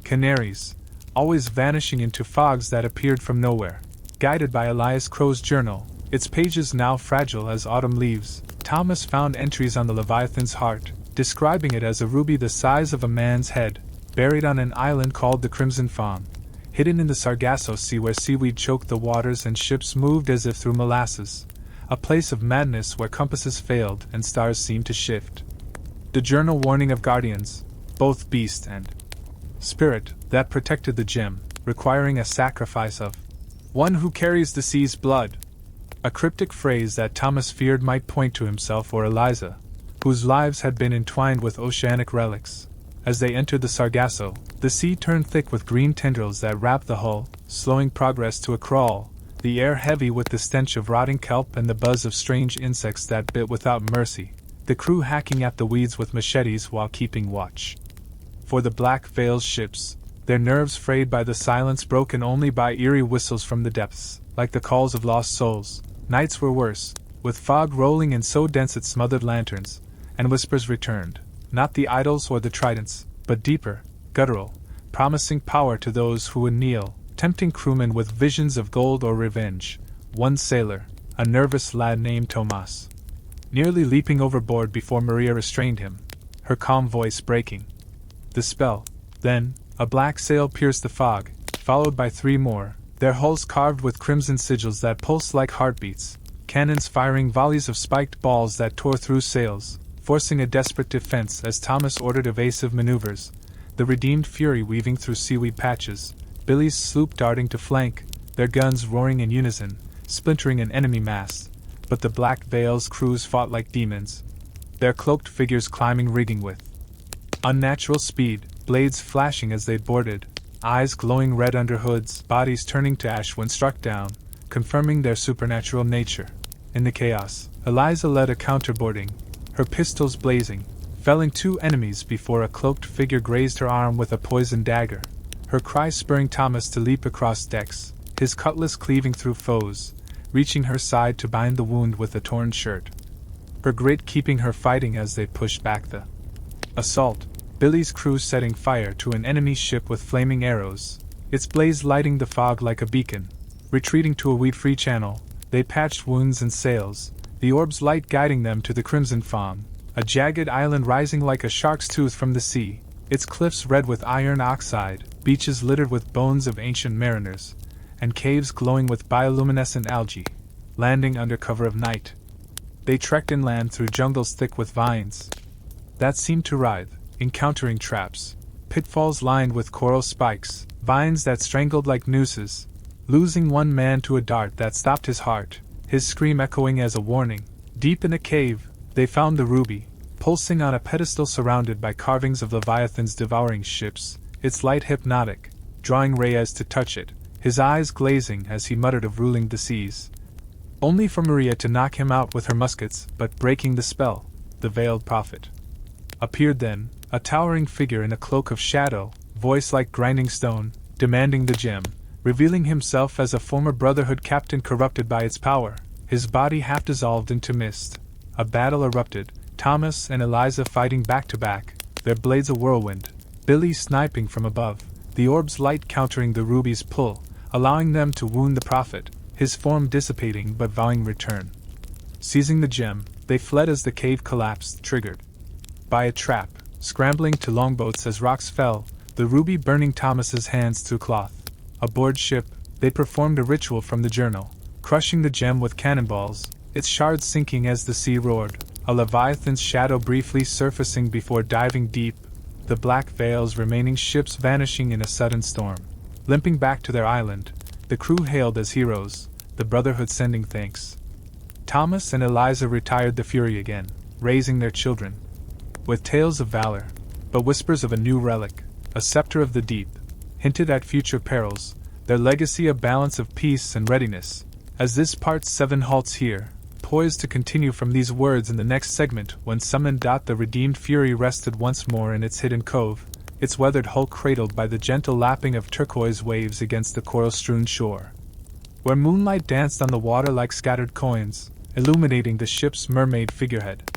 [SPEAKER 1] Canaries, always vanishing into fogs that appeared from nowhere. Guided by Elias Crow's journal, its pages now fragile as autumn leaves, Thomas found entries on the Leviathan's heart, describing it as a ruby the size of a man's head, buried on an island called the Crimson Fawn, hidden in the Sargasso Sea where seaweed choked the waters and ships moved as if through molasses, a place of madness where compasses failed and stars seemed to shift. The journal warning of guardians, both beast and spirit, that protected the gem, requiring a sacrifice of one who carries the sea's blood. A cryptic phrase that Thomas feared might point to himself or Eliza, whose lives had been entwined with oceanic relics. As they entered the Sargasso, the sea turned thick with green tendrils that wrapped the hull, slowing progress to a crawl, the air heavy with the stench of rotting kelp and the buzz of strange insects that bit without mercy, the crew hacking at the weeds with machetes while keeping watch. For the Black Veil's ships, their nerves frayed by the silence broken only by eerie whistles from the depths, like the calls of lost souls. Nights were worse, with fog rolling in so dense it smothered lanterns, and whispers returned, not the idols or the tridents, but deeper, guttural, promising power to those who would kneel, tempting crewmen with visions of gold or revenge. One sailor, a nervous lad named Tomas, nearly leaping overboard before Maria restrained him, her calm voice breaking the spell. Then, a black sail pierced the fog, followed by 3 more, their hulls carved with crimson sigils that pulsed like heartbeats, cannons firing volleys of spiked balls that tore through sails, forcing a desperate defense as Thomas ordered evasive maneuvers, the redeemed Fury weaving through seaweed patches, Billy's sloop darting to flank, their guns roaring in unison, splintering an enemy mast, but the Black Veil's crews fought like demons, their cloaked figures climbing rigging with unnatural speed, blades flashing as they boarded, eyes glowing red under hoods, bodies turning to ash when struck down, confirming their supernatural nature. In the chaos, Eliza led a counterboarding, her pistols blazing, felling 2 enemies before a cloaked figure grazed her arm with a poisoned dagger, her cry spurring Thomas to leap across decks, his cutlass cleaving through foes, reaching her side to bind the wound with a torn shirt. Her grit keeping her fighting as they pushed back the assault, Billy's crew setting fire to an enemy ship with flaming arrows, its blaze lighting the fog like a beacon. Retreating to a weed-free channel, they patched wounds and sails, the orb's light guiding them to the Crimson Fawn, a jagged island rising like a shark's tooth from the sea, its cliffs red with iron oxide, beaches littered with bones of ancient mariners, and caves glowing with bioluminescent algae. Landing under cover of night, they trekked inland through jungles thick with vines that seemed to writhe, encountering traps, pitfalls lined with coral spikes, vines that strangled like nooses, losing one man to a dart that stopped his heart, his scream echoing as a warning. Deep in a cave, they found the ruby, pulsing on a pedestal surrounded by carvings of Leviathan's devouring ships, its light hypnotic, drawing Reyes to touch it, his eyes glazing as he muttered of ruling the seas. Only for Maria to knock him out with her muskets, but breaking the spell, the veiled prophet appeared then, a towering figure in a cloak of shadow, voice like grinding stone, demanding the gem, revealing himself as a former Brotherhood captain corrupted by its power, his body half dissolved into mist. A battle erupted, Thomas and Eliza fighting back to back, their blades a whirlwind, Billy sniping from above, the orb's light countering the ruby's pull, allowing them to wound the prophet, his form dissipating but vowing return. Seizing the gem, they fled as the cave collapsed, triggered by a trap, scrambling to longboats as rocks fell, the ruby burning Thomas's hands through cloth. Aboard ship, they performed a ritual from the journal, crushing the gem with cannonballs, its shards sinking as the sea roared, a leviathan's shadow briefly surfacing before diving deep, the black veil's remaining ships vanishing in a sudden storm. Limping back to their island, the crew hailed as heroes, the Brotherhood sending thanks. Thomas and Eliza retired the Fury again, raising their children, with tales of valor, but whispers of a new relic, a scepter of the deep, hinted at future perils, their legacy a balance of peace and readiness. As this part 7 halts here, poised to continue from these words in the next segment when summoned. The redeemed Fury rested once more in its hidden cove, its weathered hull cradled by the gentle lapping of turquoise waves against the coral-strewn shore, where moonlight danced on the water like scattered coins, illuminating the ship's mermaid figurehead,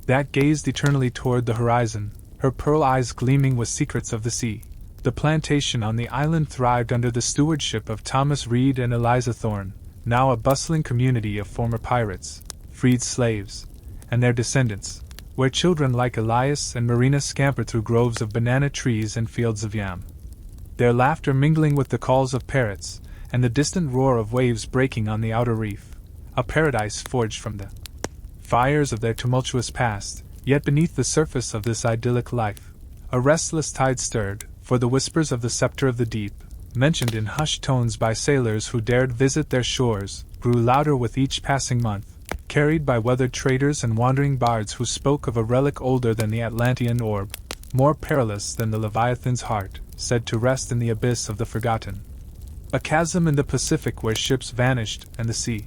[SPEAKER 1] that gazed eternally toward the horizon, her pearl eyes gleaming with secrets of the sea. The plantation on the island thrived under the stewardship of Thomas Reed and Eliza Thorne, now a bustling community of former pirates, freed slaves, and their descendants, where children like Elias and Marina scampered through groves of banana trees and fields of yam, their laughter mingling with the calls of parrots and the distant roar of waves breaking on the outer reef, a paradise forged from the fires of their tumultuous past. Yet beneath the surface of this idyllic life, a restless tide stirred, for the whispers of the scepter of the deep, mentioned in hushed tones by sailors who dared visit their shores, grew louder with each passing month, carried by weathered traders and wandering bards who spoke of a relic older than the Atlantean orb, more perilous than the Leviathan's heart, said to rest in the abyss of the forgotten. A chasm in the Pacific where ships vanished and the sea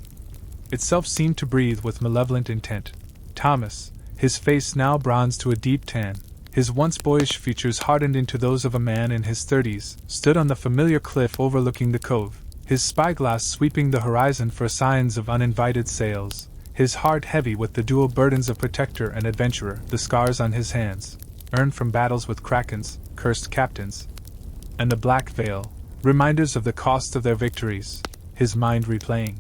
[SPEAKER 1] itself seemed to breathe with malevolent intent. Thomas, his face now bronzed to a deep tan, his once boyish features hardened into those of a man in his 30s, stood on the familiar cliff overlooking the cove, his spyglass sweeping the horizon for signs of uninvited sails, his heart heavy with the dual burdens of protector and adventurer, the scars on his hands, earned from battles with krakens, cursed captains, and the black veil, reminders of the cost of their victories, his mind replaying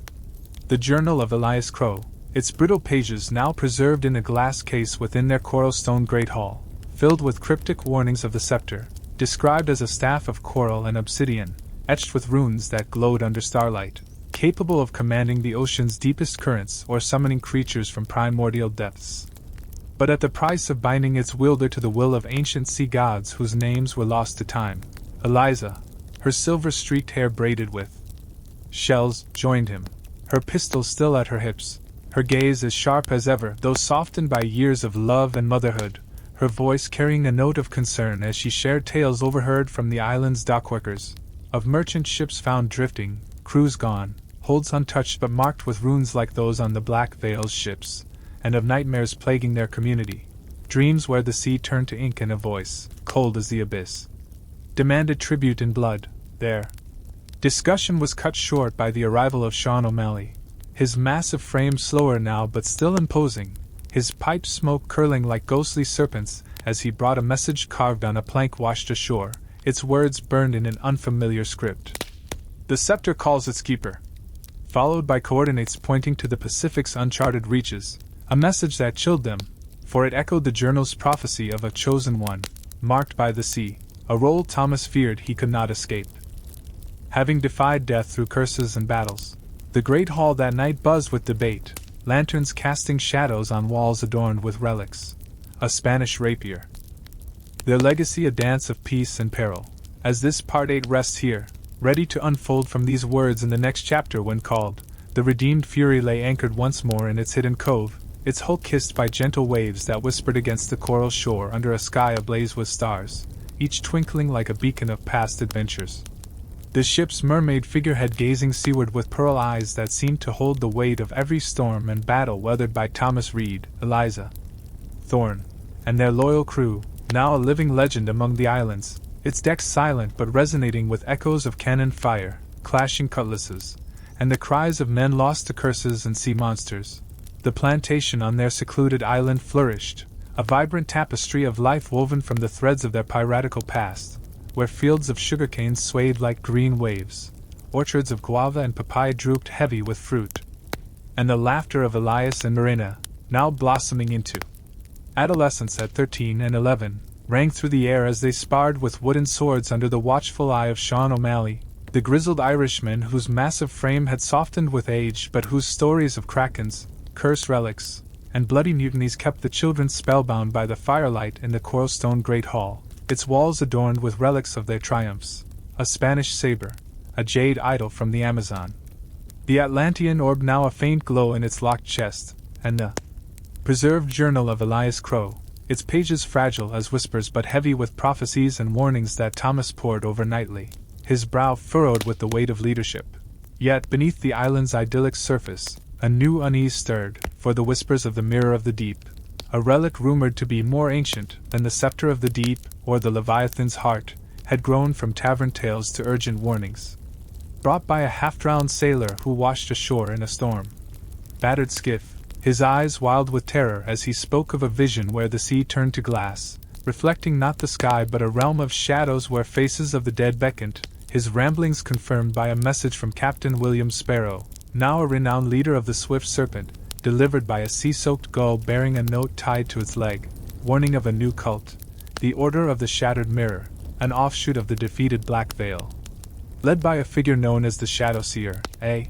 [SPEAKER 1] the journal of Elias Crow, its brittle pages now preserved in a glass case within their coral stone great hall, filled with cryptic warnings of the scepter, described as a staff of coral and obsidian, etched with runes that glowed under starlight, capable of commanding the ocean's deepest currents or summoning creatures from primordial depths, but at the price of binding its wielder to the will of ancient sea gods whose names were lost to time. Eliza, her silver-streaked hair braided with shells, joined him, her pistol still at her hips, her gaze as sharp as ever, though softened by years of love and motherhood, her voice carrying a note of concern as she shared tales overheard from the island's dockworkers, of merchant ships found drifting, crews gone, holds untouched but marked with runes like those on the Black Veil's ships, and of nightmares plaguing their community, dreams where the sea turned to ink and a voice, cold as the abyss, demanded tribute in blood. Their discussion was cut short by the arrival of Sean O'Malley, his massive frame slower now but still imposing, his pipe smoke curling like ghostly serpents as he brought a message carved on a plank washed ashore, its words burned in an unfamiliar script. "The scepter calls its keeper," followed by coordinates pointing to the Pacific's uncharted reaches, a message that chilled them, for it echoed the journal's prophecy of a chosen one, marked by the sea, a role Thomas feared he could not escape. Having defied death through curses and battles, the great hall that night buzzed with debate, lanterns casting shadows on walls adorned with relics, a Spanish rapier, their legacy a dance of peace and peril. As this part 8 rests here, ready to unfold from these words in the next chapter when called, the redeemed Fury lay anchored once more in its hidden cove, its hull kissed by gentle waves that whispered against the coral shore under a sky ablaze with stars, each twinkling like a beacon of past adventures. The ship's mermaid figurehead gazing seaward with pearl eyes that seemed to hold the weight of every storm and battle weathered by Thomas Reed, Eliza Thorne, and their loyal crew, now a living legend among the islands, its decks silent but resonating with echoes of cannon fire, clashing cutlasses, and the cries of men lost to curses and sea monsters. The plantation on their secluded island flourished, a vibrant tapestry of life woven from the threads of their piratical past, where fields of sugarcane swayed like green waves, orchards of guava and papaya drooped heavy with fruit. And the laughter of Elias and Marina, now blossoming into adolescence at 13 and 11, rang through the air as they sparred with wooden swords under the watchful eye of Sean O'Malley, the grizzled Irishman whose massive frame had softened with age but whose stories of krakens, curse relics, and bloody mutinies kept the children spellbound by the firelight in the coral-stone great hall, its walls adorned with relics of their triumphs, a Spanish saber, a jade idol from the Amazon, the Atlantean orb now a faint glow in its locked chest, and the preserved journal of Elias Crow, its pages fragile as whispers but heavy with prophecies and warnings that Thomas pored over nightly, his brow furrowed with the weight of leadership. Yet beneath the island's idyllic surface, a new unease stirred, for the whispers of the Mirror of the Deep, a relic rumored to be more ancient than the Scepter of the Deep or the Leviathan's heart, had grown from tavern tales to urgent warnings, brought by a half-drowned sailor who washed ashore in a storm-battered skiff, his eyes wild with terror as he spoke of a vision where the sea turned to glass, reflecting not the sky but a realm of shadows where faces of the dead beckoned, his ramblings confirmed by a message from Captain William Sparrow, now a renowned leader of the Swift Serpent, delivered by a sea-soaked gull bearing a note tied to its leg, warning of a new cult, the Order of the Shattered Mirror, an offshoot of the defeated Black Veil. Led by a figure known as the Shadow Seer, a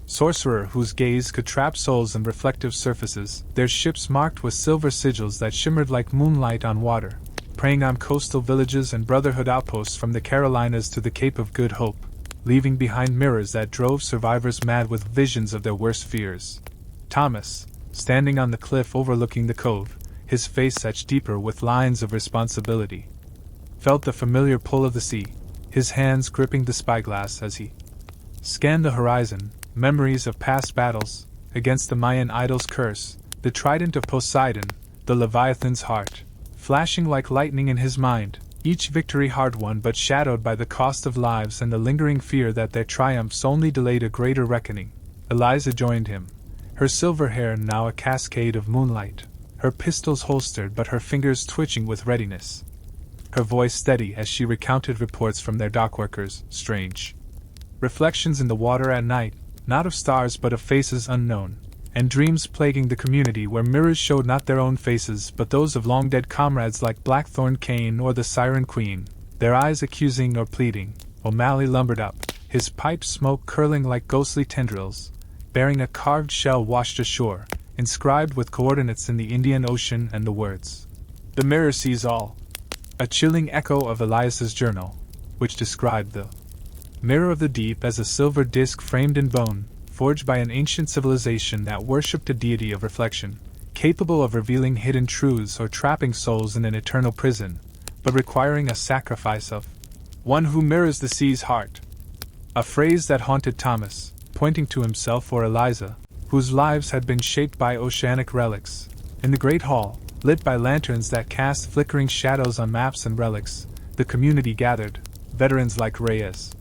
[SPEAKER 1] sorcerer whose gaze could trap souls in reflective surfaces, their ships marked with silver sigils that shimmered like moonlight on water, preying on coastal villages and Brotherhood outposts from the Carolinas to the Cape of Good Hope, leaving behind mirrors that drove survivors mad with visions of their worst fears. Thomas, standing on the cliff overlooking the cove, his face etched deeper with lines of responsibility, felt the familiar pull of the sea, his hands gripping the spyglass as he scanned the horizon, memories of past battles, against the Mayan idol's curse, the trident of Poseidon, the Leviathan's heart, flashing like lightning in his mind, each victory hard-won but shadowed by the cost of lives and the lingering fear that their triumphs only delayed a greater reckoning. Eliza joined him, her silver hair now a cascade of moonlight, her pistols holstered but her fingers twitching with readiness, her voice steady as she recounted reports from their dockworkers, strange reflections in the water at night, not of stars but of faces unknown, and dreams plaguing the community where mirrors showed not their own faces but those of long-dead comrades like Blackthorn Kane or the Siren Queen, their eyes accusing or pleading. O'Malley lumbered up, his pipe smoke curling like ghostly tendrils, bearing a carved shell washed ashore, inscribed with coordinates in the Indian Ocean and the words, "The mirror sees all," a chilling echo of Elias's journal, which described the Mirror of the Deep as a silver disc framed in bone, forged by an ancient civilization that worshipped a deity of reflection, capable of revealing hidden truths or trapping souls in an eternal prison, but requiring a sacrifice of one who mirrors the sea's heart. A phrase that haunted Thomas, pointing to himself or Eliza, whose lives had been shaped by oceanic relics. In the great hall, lit by lanterns that cast flickering shadows on maps and relics, the community gathered, veterans like Reyes,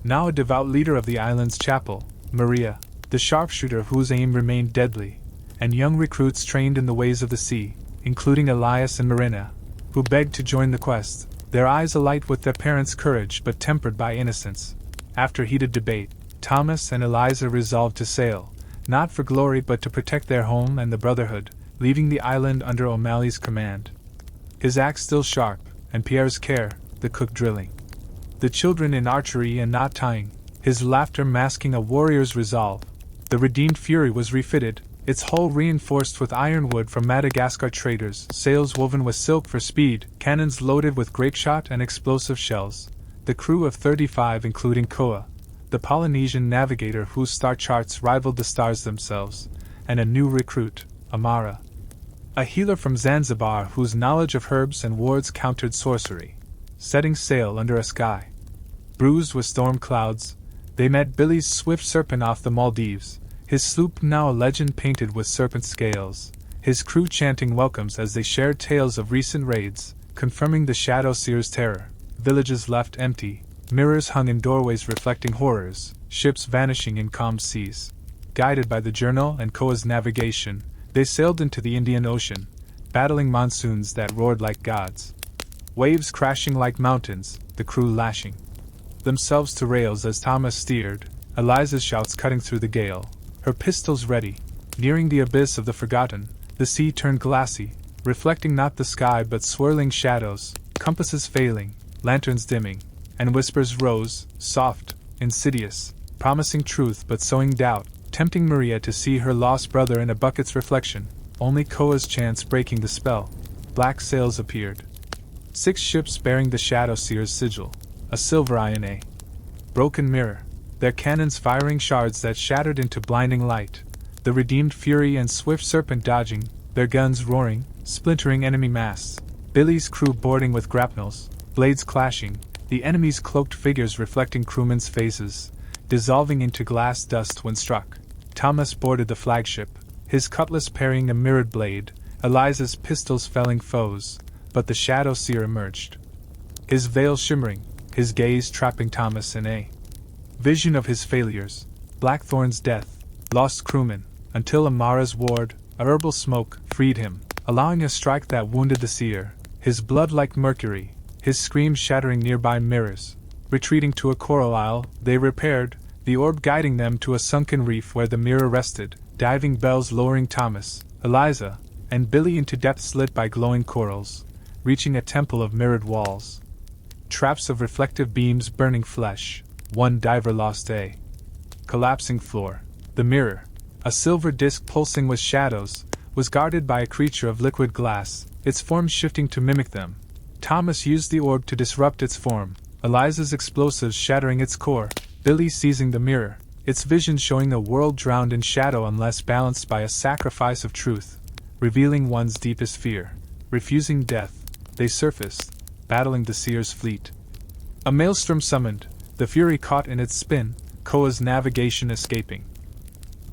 [SPEAKER 1] now a devout leader of the island's chapel, Maria, the sharpshooter whose aim remained deadly, and young recruits trained in the ways of the sea, including Elias and Marina, who begged to join the quest, their eyes alight with their parents' courage but tempered by innocence. After heated debate, Thomas and Eliza resolved to sail, not for glory but to protect their home and the Brotherhood, leaving the island under O'Malley's command, his axe still sharp, and Pierre's care, the cook drilling the children in archery and knot tying, his laughter masking a warrior's resolve. The redeemed Fury was refitted, its hull reinforced with ironwood from Madagascar traders, sails woven with silk for speed, cannons loaded with grapeshot and explosive shells, the crew of 35 including Koa, the Polynesian navigator whose star charts rivaled the stars themselves, and a new recruit, Amara, a healer from Zanzibar whose knowledge of herbs and wards countered sorcery. Setting sail under a sky bruised with storm clouds, they met Billy's Swift Serpent off the Maldives, his sloop now a legend painted with serpent scales, his crew chanting welcomes as they shared tales of recent raids, confirming the Shadow Seer's terror. Villages left empty, mirrors hung in doorways reflecting horrors, ships vanishing in calm seas. Guided by the journal and Koa's navigation, they sailed into the Indian Ocean, battling monsoons that roared like gods, waves crashing like mountains, the crew lashing themselves to rails as Thomas steered, Eliza's shouts cutting through the gale, her pistols ready. Nearing the abyss of the forgotten, the sea turned glassy, reflecting not the sky but swirling shadows, compasses failing, lanterns dimming, and whispers rose, soft, insidious, promising truth but sowing doubt, tempting Maria to see her lost brother in a bucket's reflection. Only Koa's chance breaking the spell. Black sails appeared. 6 ships bearing the Shadow Seer's sigil, a silver eye and a broken mirror, their cannons firing shards that shattered into blinding light, the redeemed Fury and Swift Serpent dodging, their guns roaring, splintering enemy masts, Billy's crew boarding with grapnels, blades clashing, the enemy's cloaked figures reflecting crewmen's faces, dissolving into glass dust when struck. Thomas boarded the flagship, his cutlass parrying a mirrored blade, Eliza's pistols felling foes, but the Shadow Seer emerged. His veil shimmering, his gaze trapping Thomas in a vision of his failures, Blackthorn's death, lost crewmen, until Amara's ward, a herbal smoke, freed him, allowing a strike that wounded the seer, his blood like mercury, his screams shattering nearby mirrors. Retreating to a coral isle, they repaired, the orb guiding them to a sunken reef where the mirror rested, diving bells lowering Thomas, Eliza, and Billy into depths lit by glowing corals, reaching a temple of mirrored walls. Traps of reflective beams burning flesh, one diver lost a collapsing floor. The mirror, a silver disc pulsing with shadows, was guarded by a creature of liquid glass, its form shifting to mimic them. Thomas used the orb to disrupt its form, Eliza's explosives shattering its core, Billy seizing the mirror, its vision showing a world drowned in shadow unless balanced by a sacrifice of truth, revealing one's deepest fear. Refusing death, they surfaced, battling the Seer's fleet. A maelstrom summoned, the Fury caught in its spin, Koa's navigation escaping.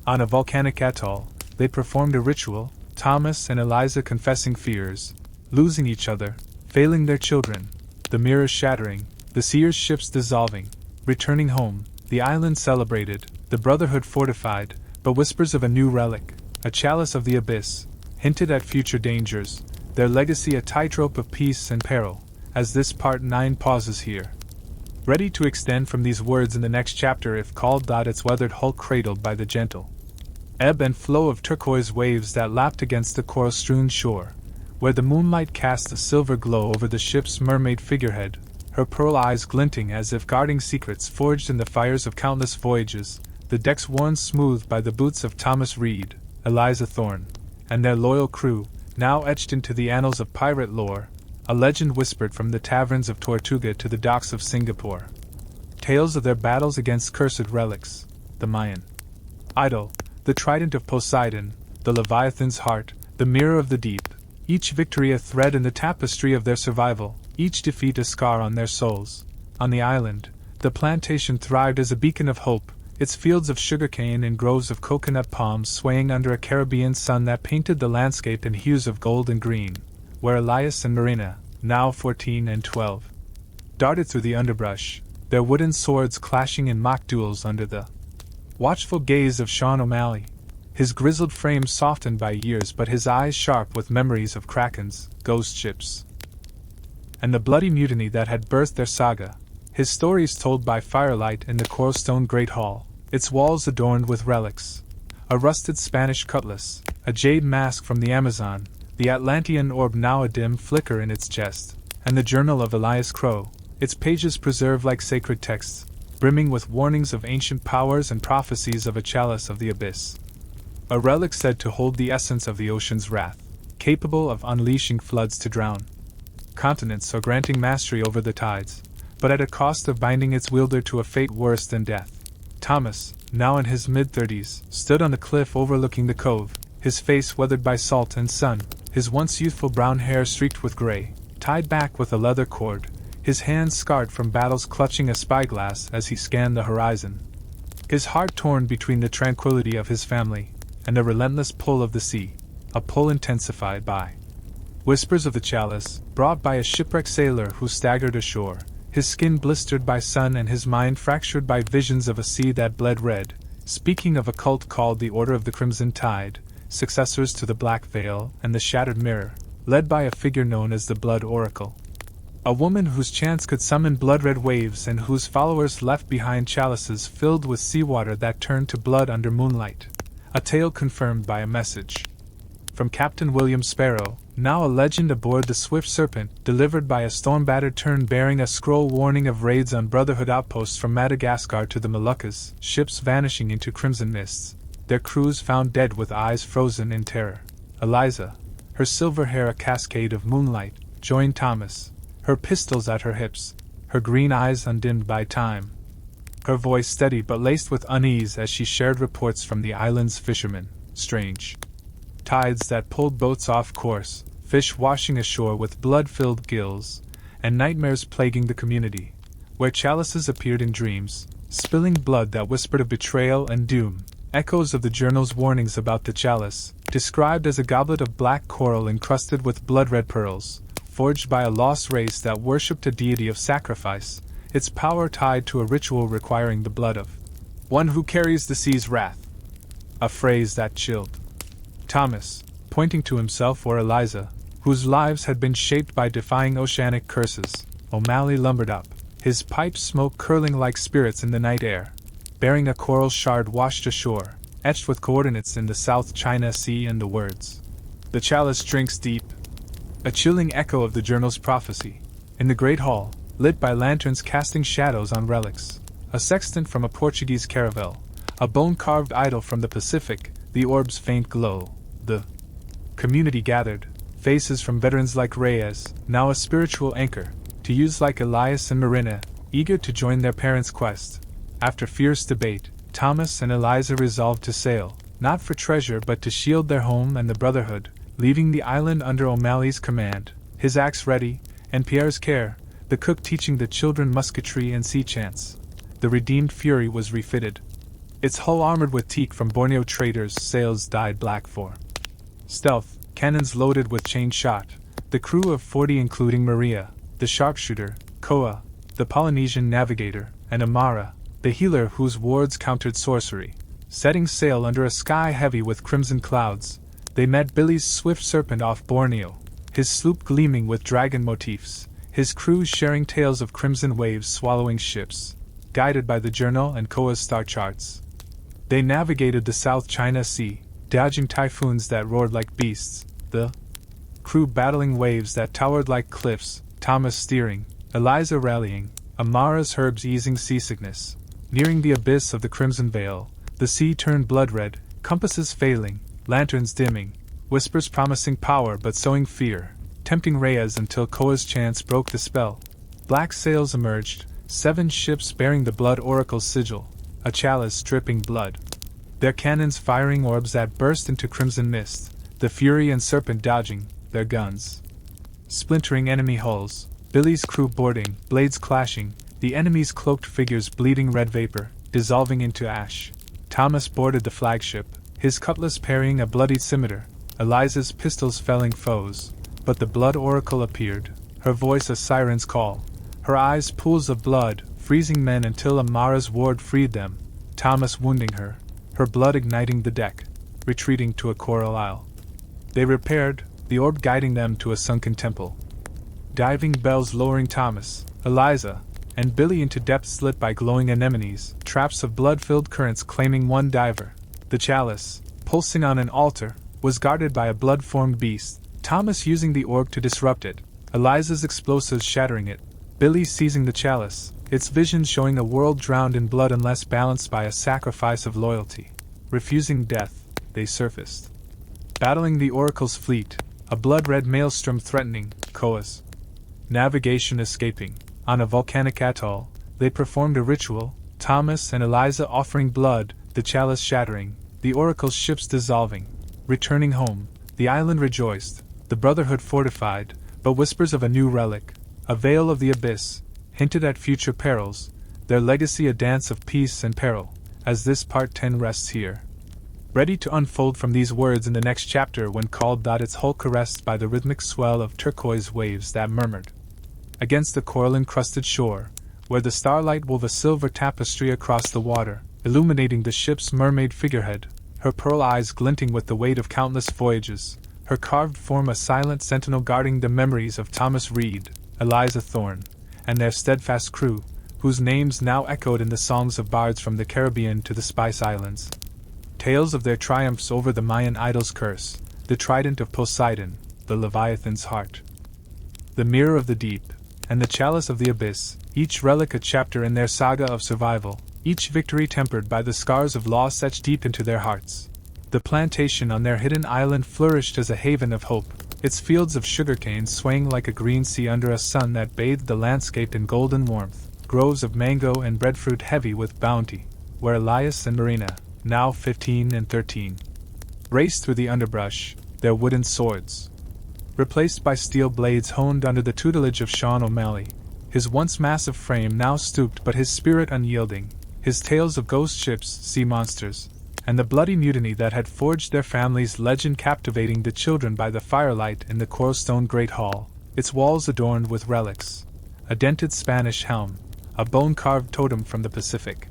[SPEAKER 1] On a volcanic atoll, they performed a ritual, Thomas and Eliza confessing fears, losing each other, failing their children, the mirror shattering, the Seer's ships dissolving. Returning home, the island celebrated, the Brotherhood fortified, but whispers of a new relic, a chalice of the abyss, hinted at future dangers, their legacy a tightrope of peace and peril, as this part 9 pauses here. Ready to extend from these words in the next chapter if called. Its weathered hull cradled by the gentle ebb and flow of turquoise waves that lapped against the coral-strewn shore, where the moonlight cast a silver glow over the ship's mermaid figurehead, her pearl eyes glinting as if guarding secrets forged in the fires of countless voyages, the decks worn smooth by the boots of Thomas Reed, Eliza Thorne, and their loyal crew, now etched into the annals of pirate lore, a legend whispered from the taverns of Tortuga to the docks of Singapore. Tales of their battles against cursed relics, the Mayan idol, the trident of Poseidon, the Leviathan's heart, the mirror of the deep, each victory a thread in the tapestry of their survival, each defeat a scar on their souls. On the island, the plantation thrived as a beacon of hope, its fields of sugarcane and groves of coconut palms swaying under a Caribbean sun that painted the landscape in hues of gold and green, where Elias and Marina, now 14 and 12, darted through the underbrush, their wooden swords clashing in mock duels under the watchful gaze of Sean O'Malley, his grizzled frame softened by years but his eyes sharp with memories of krakens, ghost ships, and the bloody mutiny that had birthed their saga, his stories told by firelight in the coralstone Great Hall, its walls adorned with relics, a rusted Spanish cutlass, a jade mask from the Amazon, the Atlantean orb now a dim flicker in its chest, and the journal of Elias Crow, its pages preserved like sacred texts, brimming with warnings of ancient powers and prophecies of a chalice of the abyss. A relic said to hold the essence of the ocean's wrath, capable of unleashing floods to drown continents or granting mastery over the tides, but at a cost of binding its wielder to a fate worse than death. Thomas, now in his mid-30s, stood on the cliff overlooking the cove, his face weathered by salt and sun, his once youthful brown hair streaked with gray, tied back with a leather cord, his hands scarred from battles clutching a spyglass as he scanned the horizon. His heart torn between the tranquility of his family and the relentless pull of the sea, a pull intensified by whispers of the chalice, brought by a shipwrecked sailor who staggered ashore, his skin blistered by sun and his mind fractured by visions of a sea that bled red, speaking of a cult called the Order of the Crimson Tide, successors to the Black Veil and the Shattered Mirror, led by a figure known as the Blood Oracle. A woman whose chants could summon blood-red waves and whose followers left behind chalices filled with seawater that turned to blood under moonlight. A tale confirmed by a message from Captain William Sparrow, now a legend aboard the Swift Serpent, delivered by a storm-battered tern bearing a scroll warning of raids on Brotherhood outposts from Madagascar to the Moluccas, ships vanishing into crimson mists, their crews found dead with eyes frozen in terror. Eliza, her silver hair a cascade of moonlight, joined Thomas, her pistols at her hips, her green eyes undimmed by time. Her voice steady but laced with unease as she shared reports from the island's fishermen, strange tides that pulled boats off course, fish washing ashore with blood-filled gills, and nightmares plaguing the community, where chalices appeared in dreams, spilling blood that whispered of betrayal and doom. Echoes of the journal's warnings about the chalice, described as a goblet of black coral encrusted with blood-red pearls, forged by a lost race that worshipped a deity of sacrifice, its power tied to a ritual requiring the blood of one who carries the sea's wrath. A phrase that chilled Thomas, pointing to himself or Eliza, whose lives had been shaped by defying oceanic curses. O'Malley lumbered up, his pipe smoke curling like spirits in the night air, bearing a coral shard washed ashore, etched with coordinates in the South China Sea and the words, "The chalice drinks deep." A chilling echo of the journal's prophecy. In the great hall, lit by lanterns casting shadows on relics, a sextant from a Portuguese caravel, a bone-carved idol from the Pacific, the orb's faint glow. The community gathered, faces from veterans like Reyes, now a spiritual anchor, to youths like Elias and Marina, eager to join their parents' quest. After fierce debate, Thomas and Eliza resolved to sail, not for treasure but to shield their home and the Brotherhood, leaving the island under O'Malley's command, his axe ready, and Pierre's care, the cook teaching the children musketry and sea chants. The redeemed Fury was refitted, its hull armored with teak from Borneo traders, sails dyed black for stealth, cannons loaded with chain shot, the crew of 40 including Maria, the sharpshooter, Koa, the Polynesian navigator, and Amara, the healer whose wards countered sorcery. Setting sail under a sky heavy with crimson clouds, they met Billy's Swift Serpent off Borneo, his sloop gleaming with dragon motifs, his crew sharing tales of crimson waves swallowing ships, guided by the journal and Koa's star charts. They navigated the South China Sea, dodging typhoons that roared like beasts, the crew battling waves that towered like cliffs, Thomas steering, Eliza rallying, Amara's herbs easing seasickness. Nearing the abyss of the Crimson Veil, the sea turned blood-red, compasses failing, lanterns dimming, whispers promising power but sowing fear, tempting Reyes until Koa's chants broke the spell. Black sails emerged, 7 ships bearing the Blood Oracle's sigil, a chalice dripping blood. Their cannons firing orbs that burst into crimson mist, the Fury and Serpent dodging, their guns splintering enemy hulls, Billy's crew boarding, blades clashing, the enemy's cloaked figures bleeding red vapor, dissolving into ash. Thomas boarded the flagship, his cutlass parrying a bloodied scimitar, Eliza's pistols felling foes, but the Blood Oracle appeared, her voice a siren's call, her eyes pools of blood, freezing men until Amara's ward freed them, Thomas wounding her, her blood igniting the deck, retreating to a coral isle. They repaired, the orb guiding them to a sunken temple. Diving bells lowering Thomas, Eliza, and Billy into depths lit by glowing anemones, traps of blood-filled currents claiming one diver. The chalice, pulsing on an altar, was guarded by a blood-formed beast, Thomas using the orb to disrupt it, Eliza's explosives shattering it, Billy seizing the chalice, its vision showing a world drowned in blood unless balanced by a sacrifice of loyalty. Refusing death, they surfaced, battling the Oracle's fleet, a blood-red maelstrom threatening Koa's navigation escaping. On a volcanic atoll, they performed a ritual, Thomas and Eliza offering blood, the chalice shattering, the Oracle's ships dissolving. Returning home, the island rejoiced, the Brotherhood fortified, but whispers of a new relic, a veil of the abyss, hinted at future perils, their legacy a dance of peace and peril, as this part 10 rests here. Ready to unfold from these words in the next chapter when called, its hull caressed by the rhythmic swell of turquoise waves that murmured against the coral-encrusted shore, where the starlight wove a silver tapestry across the water, illuminating the ship's mermaid figurehead, her pearl eyes glinting with the weight of countless voyages, her carved form a silent sentinel guarding the memories of Thomas Reed, Eliza Thorne, and their steadfast crew, whose names now echoed in the songs of bards from the Caribbean to the Spice Islands. Tales of their triumphs over the Mayan idol's curse, the trident of Poseidon, the Leviathan's heart, the mirror of the deep, and the chalice of the abyss, each relic a chapter in their saga of survival, each victory tempered by the scars of loss etched deep into their hearts. The plantation on their hidden island flourished as a haven of hope, its fields of sugarcane swaying like a green sea under a sun that bathed the landscape in golden warmth, groves of mango and breadfruit heavy with bounty, where Elias and Marina, now 15 and 13, raced through the underbrush, their wooden swords replaced by steel blades honed under the tutelage of Sean O'Malley, his once massive frame now stooped but his spirit unyielding, his tales of ghost ships, sea monsters, and the bloody mutiny that had forged their family's legend captivating the children by the firelight in the coralstone Great Hall, its walls adorned with relics, a dented Spanish helm, a bone-carved totem from the Pacific,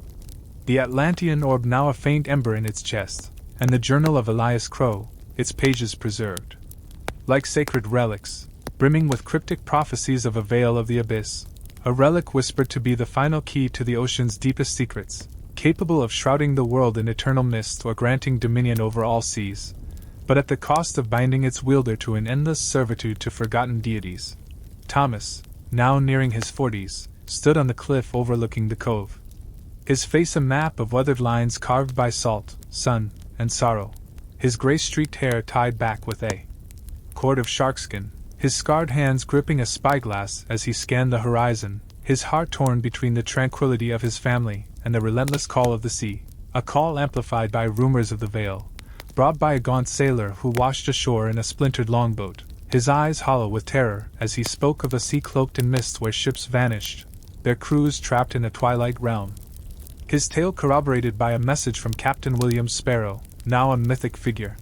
[SPEAKER 1] the Atlantean orb now a faint ember in its chest, and the journal of Elias Crow, its pages preserved like sacred relics, brimming with cryptic prophecies of a veil of the abyss, a relic whispered to be the final key to the ocean's deepest secrets, capable of shrouding the world in eternal mist or granting dominion over all seas, but at the cost of binding its wielder to an endless servitude to forgotten deities. Thomas, now nearing his 40s, stood on the cliff overlooking the cove, his face a map of weathered lines carved by salt, sun, and sorrow, his gray-streaked hair tied back with a cord of sharkskin, his scarred hands gripping a spyglass as he scanned the horizon, his heart torn between the tranquility of his family and the relentless call of the sea, a call amplified by rumors of the veil, brought by a gaunt sailor who washed ashore in a splintered longboat, his eyes hollow with terror as he spoke of a sea cloaked in mist where ships vanished, their crews trapped in a twilight realm. His tale corroborated by a message from Captain William Sparrow, now a mythic figure,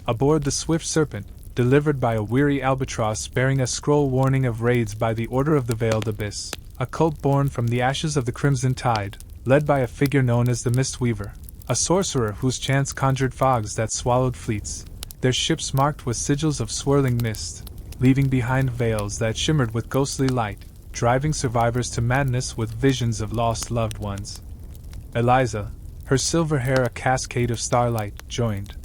[SPEAKER 1] aboard the Swift Serpent, delivered by a weary albatross bearing a scroll warning of raids by the Order of the Veiled Abyss, a cult born from the ashes of the Crimson Tide, led by a figure known as the Mistweaver, a sorcerer whose chants conjured fogs that swallowed fleets, their ships marked with sigils of swirling mist, leaving behind veils that shimmered with ghostly light, driving survivors to madness with visions of lost loved ones. Eliza, her silver hair a cascade of starlight, joined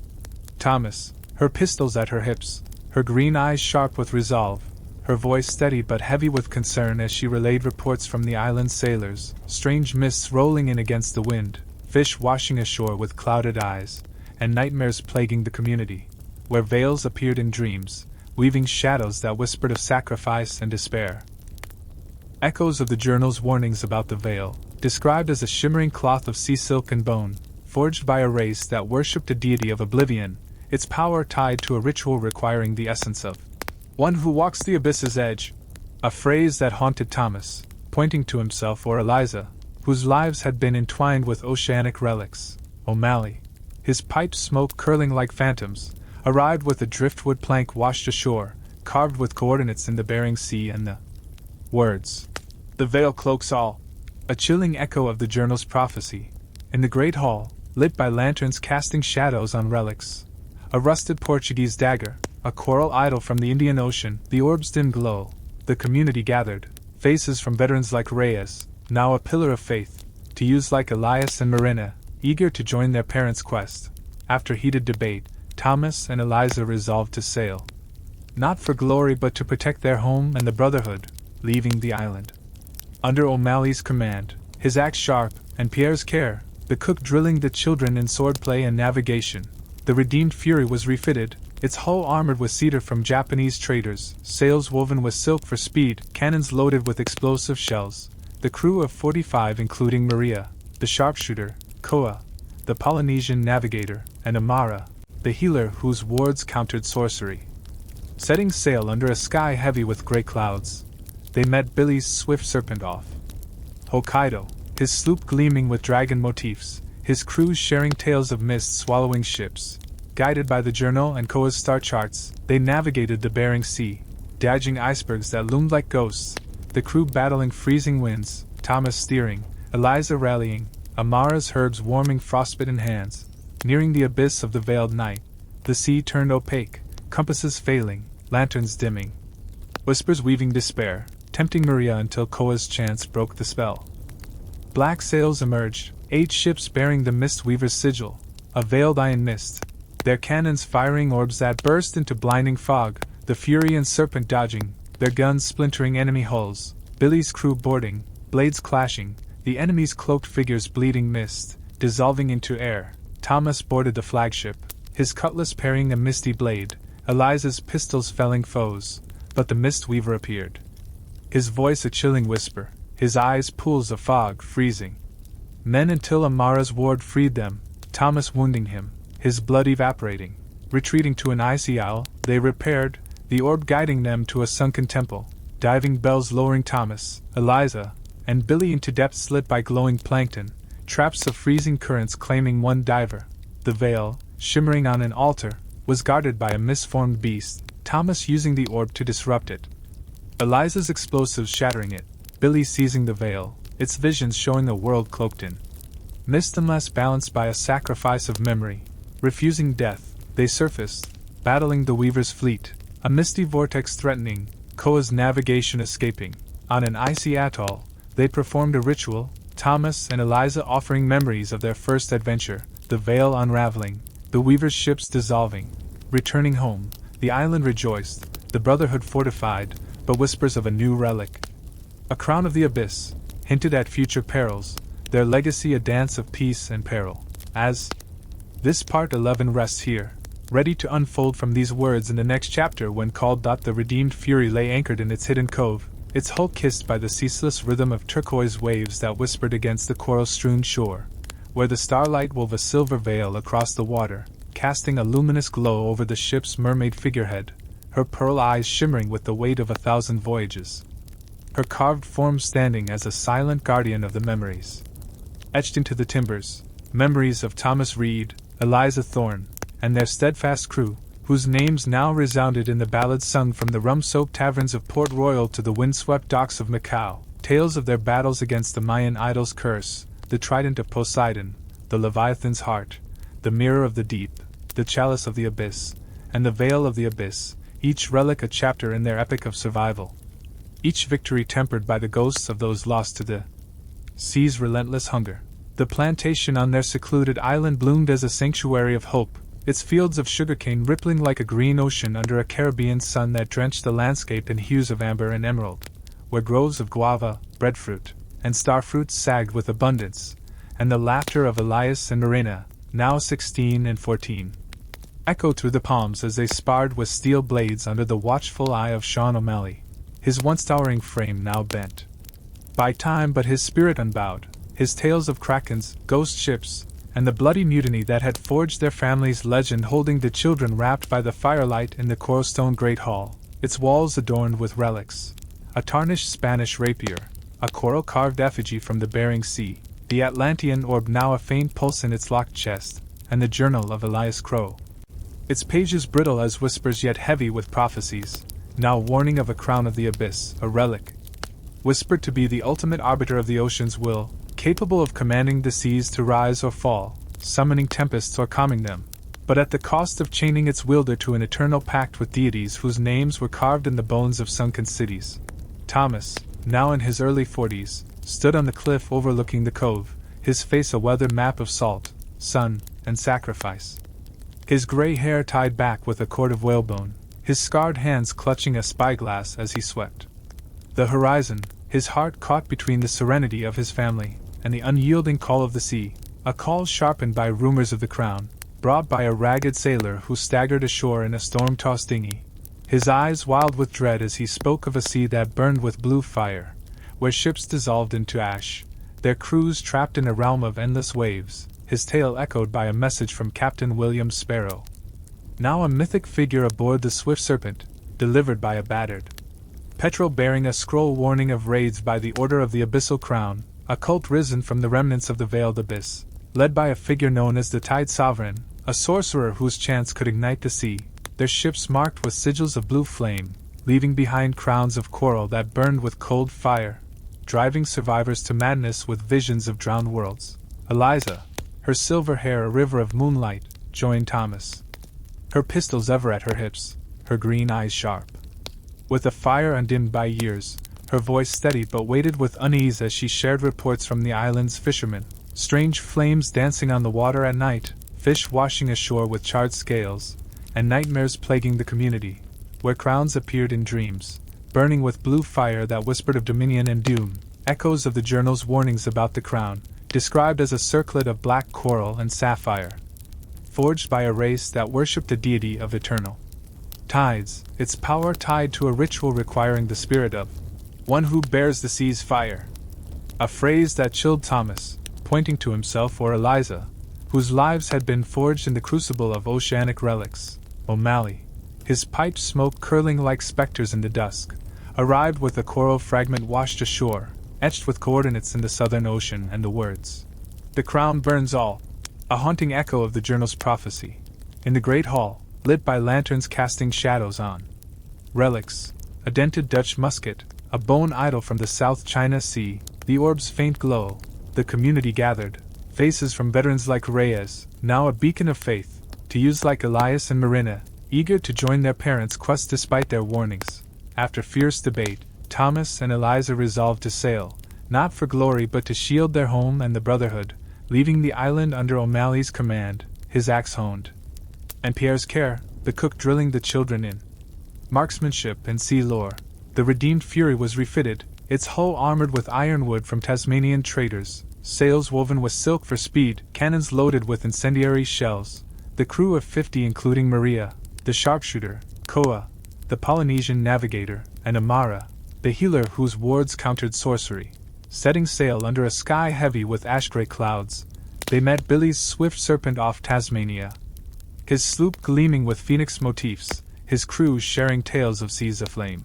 [SPEAKER 1] Thomas, her pistols at her hips, her green eyes sharp with resolve, her voice steady but heavy with concern as she relayed reports from the island's sailors, strange mists rolling in against the wind, fish washing ashore with clouded eyes, and nightmares plaguing the community, where veils appeared in dreams, weaving shadows that whispered of sacrifice and despair. Echoes of the journal's warnings about the veil, described as a shimmering cloth of sea silk and bone, forged by a race that worshipped a deity of oblivion, its power tied to a ritual requiring the essence of one who walks the abyss's edge, a phrase that haunted Thomas, pointing to himself or Eliza, whose lives had been entwined with oceanic relics. O'Malley, his pipe smoke curling like phantoms, arrived with a driftwood plank washed ashore, carved with coordinates in the Bering Sea and the words, "The veil cloaks all," a chilling echo of the journal's prophecy. In the great hall, lit by lanterns casting shadows on relics, a rusted Portuguese dagger, a coral idol from the Indian Ocean, the orb's dim glow, the community gathered, faces from veterans like Reyes, now a pillar of faith, to youths like Elias and Marina, eager to join their parents' quest. After heated debate, Thomas and Eliza resolved to sail, not for glory but to protect their home and the brotherhood, leaving the island under O'Malley's command, his axe sharp, and Pierre's care, the cook drilling the children in swordplay and navigation. The redeemed Fury was refitted, its hull armored with cedar from Japanese traders, sails woven with silk for speed, cannons loaded with explosive shells. The crew of 45 including Maria, the sharpshooter, Koa, the Polynesian navigator, and Amara, the healer whose wards countered sorcery. Setting sail under a sky heavy with gray clouds, they met Billy's Swift Serpent off Hokkaido, his sloop gleaming with dragon motifs, his crews sharing tales of mist-swallowing ships. Guided by the journal and Koa's star charts, they navigated the Bering Sea, dodging icebergs that loomed like ghosts, the crew battling freezing winds, Thomas steering, Eliza rallying, Amara's herbs warming frostbitten hands. Nearing the abyss of the veiled night, the sea turned opaque, compasses failing, lanterns dimming, whispers weaving despair. tempting Maria until Koa's chance broke the spell. Black sails emerged, 8 ships bearing the Mistweaver's sigil, a veiled iron mist, their cannons firing orbs that burst into blinding fog, the Fury and Serpent dodging, their guns splintering enemy hulls, Billy's crew boarding, blades clashing, the enemy's cloaked figures bleeding mist, dissolving into air. Thomas boarded the flagship, his cutlass parrying a misty blade, Eliza's pistols felling foes, but the Mistweaver appeared. His voice a chilling whisper, his eyes pools of fog freezing. Men until Amara's ward freed them, Thomas wounding him, his blood evaporating. Retreating to an icy isle, they repaired, the orb guiding them to a sunken temple, diving bells lowering Thomas, Eliza, and Billy into depths lit by glowing plankton, traps of freezing currents claiming one diver. The veil, shimmering on an altar, was guarded by a misformed beast, Thomas using the orb to disrupt it. Eliza's explosives shattering it, Billy seizing the veil, its visions showing a world cloaked in mist unless balanced by a sacrifice of memory. Refusing death, they surfaced, battling the Weaver's fleet, a misty vortex threatening, Koa's navigation escaping. On an icy atoll, they performed a ritual, Thomas and Eliza offering memories of their first adventure, the veil unraveling, the Weaver's ships dissolving. Returning home, the island rejoiced, the Brotherhood fortified, but whispers of a new relic. A crown of the abyss, hinted at future perils, their legacy a dance of peace and peril. As this part 11 rests here, ready to unfold from these words in the next chapter when called. The redeemed Fury lay anchored in its hidden cove, its hull kissed by the ceaseless rhythm of turquoise waves that whispered against the coral-strewn shore, where the starlight wove a silver veil across the water, casting a luminous glow over the ship's mermaid figurehead, her pearl eyes shimmering with the weight of 1,000 voyages. Her carved form standing as a silent guardian of the memories. Etched into the timbers, memories of Thomas Reed, Eliza Thorne, and their steadfast crew, whose names now resounded in the ballads sung from the rum-soaked taverns of Port Royal to the wind-swept docks of Macau, tales of their battles against the Mayan idol's curse, the trident of Poseidon, the Leviathan's heart, the mirror of the deep, the chalice of the abyss, and the veil of the abyss, each relic a chapter in their epic of survival. Each victory tempered by the ghosts of those lost to the sea's relentless hunger. The plantation on their secluded island bloomed as a sanctuary of hope, its fields of sugarcane rippling like a green ocean under a Caribbean sun that drenched the landscape in hues of amber and emerald, where groves of guava, breadfruit, and starfruits sagged with abundance, and the laughter of Elias and Marina, now 16 and 14, echoed through the palms as they sparred with steel blades under the watchful eye of Sean O'Malley, his once towering frame now bent by time but his spirit unbowed, his tales of krakens, ghost ships, and the bloody mutiny that had forged their family's legend holding the children wrapped by the firelight in the coralstone Great Hall, its walls adorned with relics. A tarnished Spanish rapier, a coral-carved effigy from the Bering Sea, the Atlantean orb now a faint pulse in its locked chest, and the journal of Elias Crow. Its pages brittle as whispers yet heavy with prophecies, now warning of a crown of the abyss, a relic, whispered to be the ultimate arbiter of the ocean's will, capable of commanding the seas to rise or fall, summoning tempests or calming them, but at the cost of chaining its wielder to an eternal pact with deities whose names were carved in the bones of sunken cities. Thomas, now in his early 40s, stood on the cliff overlooking the cove, his face a weathered map of salt, sun, and sacrifice. His gray hair tied back with a cord of whalebone, his scarred hands clutching a spyglass as he swept the horizon, his heart caught between the serenity of his family and the unyielding call of the sea, a call sharpened by rumors of the crown, brought by a ragged sailor who staggered ashore in a storm-tossed dinghy, his eyes wild with dread as he spoke of a sea that burned with blue fire, where ships dissolved into ash, their crews trapped in a realm of endless waves, his tale echoed by a message from Captain William Sparrow, now a mythic figure aboard the Swift Serpent, delivered by a battered petrel bearing a scroll warning of raids by the Order of the Abyssal Crown, a cult risen from the remnants of the veiled abyss, led by a figure known as the Tide Sovereign, a sorcerer whose chants could ignite the sea, their ships marked with sigils of blue flame, leaving behind crowns of coral that burned with cold fire, driving survivors to madness with visions of drowned worlds. Eliza, her silver hair a river of moonlight, joined Thomas, her pistols ever at her hips, her green eyes sharp with a fire undimmed by years, her voice steady but weighted with unease as she shared reports from the island's fishermen. Strange flames dancing on the water at night, fish washing ashore with charred scales, and nightmares plaguing the community, where crowns appeared in dreams, burning with blue fire that whispered of dominion and doom. Echoes of the journal's warnings about the crown, described as a circlet of black coral and sapphire, forged by a race that worshipped the deity of eternal tides, its power tied to a ritual requiring the spirit of one who bears the sea's fire. A phrase that chilled Thomas, pointing to himself or Eliza, whose lives had been forged in the crucible of oceanic relics. O'Malley, his piped smoke curling like specters in the dusk, arrived with a coral fragment washed ashore, etched with coordinates in the Southern Ocean and the words, "The crown burns all," a haunting echo of the journal's prophecy. In the great hall, lit by lanterns casting shadows on relics, a dented Dutch musket, a bone idol from the South China Sea, the orb's faint glow, the community gathered, faces from veterans like Reyes, now a beacon of faith, to youths like Elias and Marina, eager to join their parents' quest despite their warnings. After fierce debate, Thomas and Eliza resolved to sail, not for glory but to shield their home and the brotherhood, leaving the island under O'Malley's command, his axe honed, and Pierre's care, the cook drilling the children in marksmanship and sea lore. The redeemed Fury was refitted, its hull armored with ironwood from Tasmanian traders, sails woven with silk for speed, cannons loaded with incendiary shells, the crew of 50 including Maria, the sharpshooter, Koa, the Polynesian navigator, and Amara, the healer whose wards countered sorcery. Setting sail under a sky heavy with ash-gray clouds, they met Billy's swift serpent off Tasmania, his sloop gleaming with phoenix motifs, his crew sharing tales of seas aflame.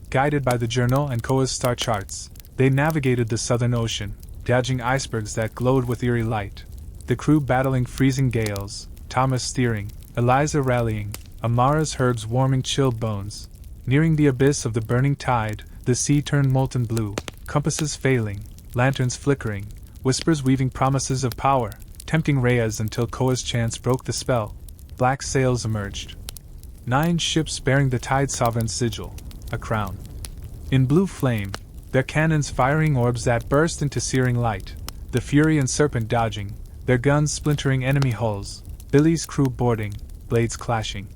[SPEAKER 1] Guided by the journal and Koa's star charts, they navigated the Southern Ocean, dodging icebergs that glowed with eerie light, the crew battling freezing gales, Thomas steering, Eliza rallying, Amara's herbs warming chilled bones. Nearing the abyss of the burning tide, the sea turned molten blue, compasses failing, lanterns flickering, whispers weaving promises of power, tempting Reyes until Koa's chance broke the spell. Black sails emerged. 9 ships bearing the tide sovereign's sigil, a crown. In blue flame, their cannons firing orbs that burst into searing light, the Fury and Serpent dodging, their guns splintering enemy hulls, Billy's crew boarding, blades clashing.